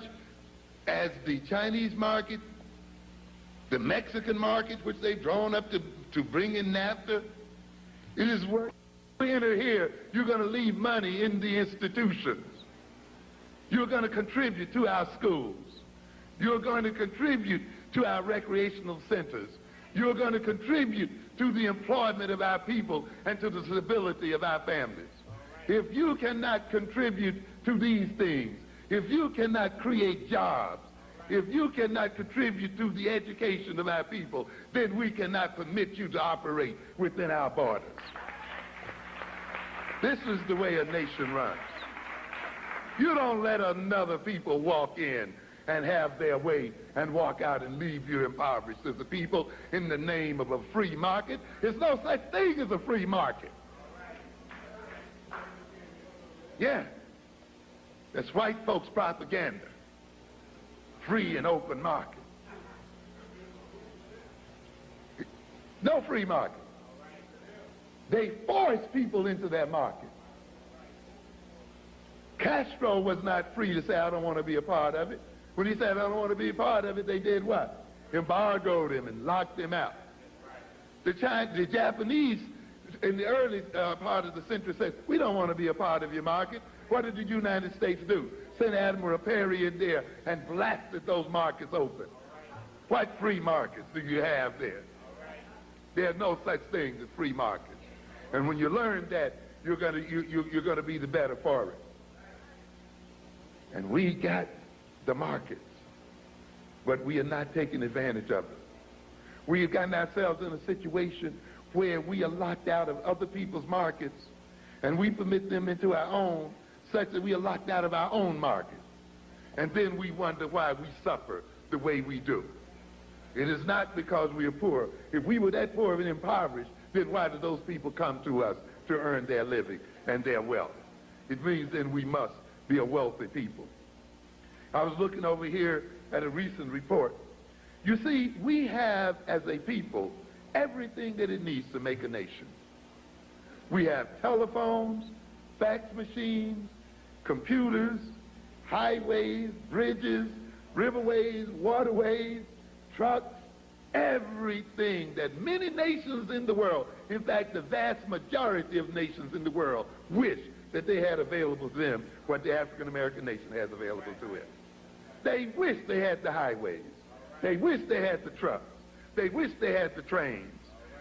as the Chinese market, the Mexican market, which they've drawn up to bring in NAFTA. It is worth. When you enter here, you're going to leave money in the institutions. You're going to contribute to our schools. You're going to contribute to our recreational centers. You're going to contribute to the employment of our people and to the stability of our families. If you cannot contribute to these things, if you cannot create jobs, if you cannot contribute to the education of our people, then we cannot permit you to operate within our borders. This is the way a nation runs. You don't let another people walk in and have their way and walk out and leave you impoverished as a people in the name of a free market. There's no such thing as a free market. Yeah. That's white folks' propaganda. Free and open market. No free market. They force people into that market. Castro was not free to say, I don't want to be a part of it. When he said, I don't want to be a part of it, they did what? Embargoed him and locked him out. The Japanese, in the early part of the century, said, we don't want to be a part of your market. What did the United States do? Sent Admiral Perry in there and blasted those markets open. What free markets do you have there? There's no such thing as free markets. And when you learn that, you're going to be the better for it. And we got the markets, but we are not taking advantage of it. We have gotten ourselves in a situation where we are locked out of other people's markets, and we permit them into our own, such that we are locked out of our own market. And then we wonder why we suffer the way we do. It is not because we are poor. If we were that poor and impoverished, then why do those people come to us to earn their living and their wealth? It means then we must be a wealthy people. I was looking over here at a recent report. You see, we have, as a people, everything that it needs to make a nation. We have telephones, fax machines, computers, highways, bridges, riverways, waterways, trucks, everything that many nations in the world, in fact, the vast majority of nations in the world, wish that they had available to them what the African American nation has available to it. They wish they had the highways. They wish they had the trucks. They wish they had the trains.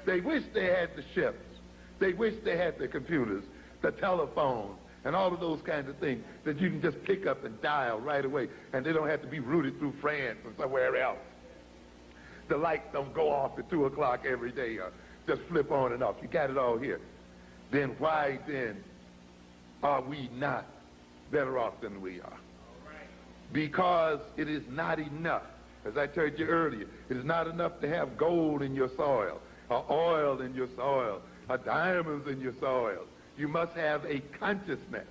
They wish they had the ships. They wish they had the computers, the telephone, and all of those kinds of things that you can just pick up and dial right away, and they don't have to be routed through France or somewhere else. The lights don't go off at 2 o'clock every day or just flip on and off. You got it all here. Then why then are we not better off than we are? Because it is not enough. As I told you earlier, it is not enough to have gold in your soil, or oil in your soil, or diamonds in your soil. You must have a consciousness.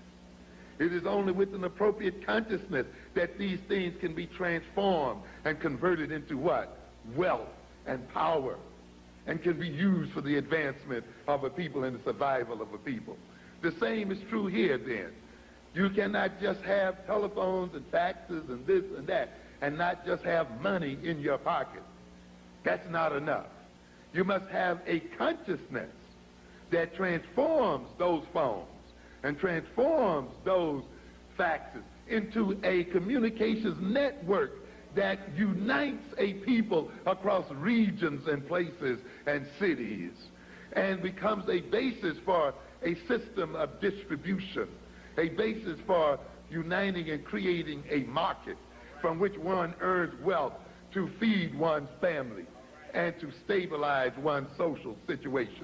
It is only with an appropriate consciousness that these things can be transformed and converted into what? Wealth and power, and can be used for the advancement of a people and the survival of a people. The same is true here then. You cannot just have telephones and faxes and this and that and not just have money in your pocket. That's not enough. You must have a consciousness that transforms those phones and transforms those faxes into a communications network that unites a people across regions and places and cities and becomes a basis for a system of distribution, a basis for uniting and creating a market from which one earns wealth to feed one's family and to stabilize one's social situation.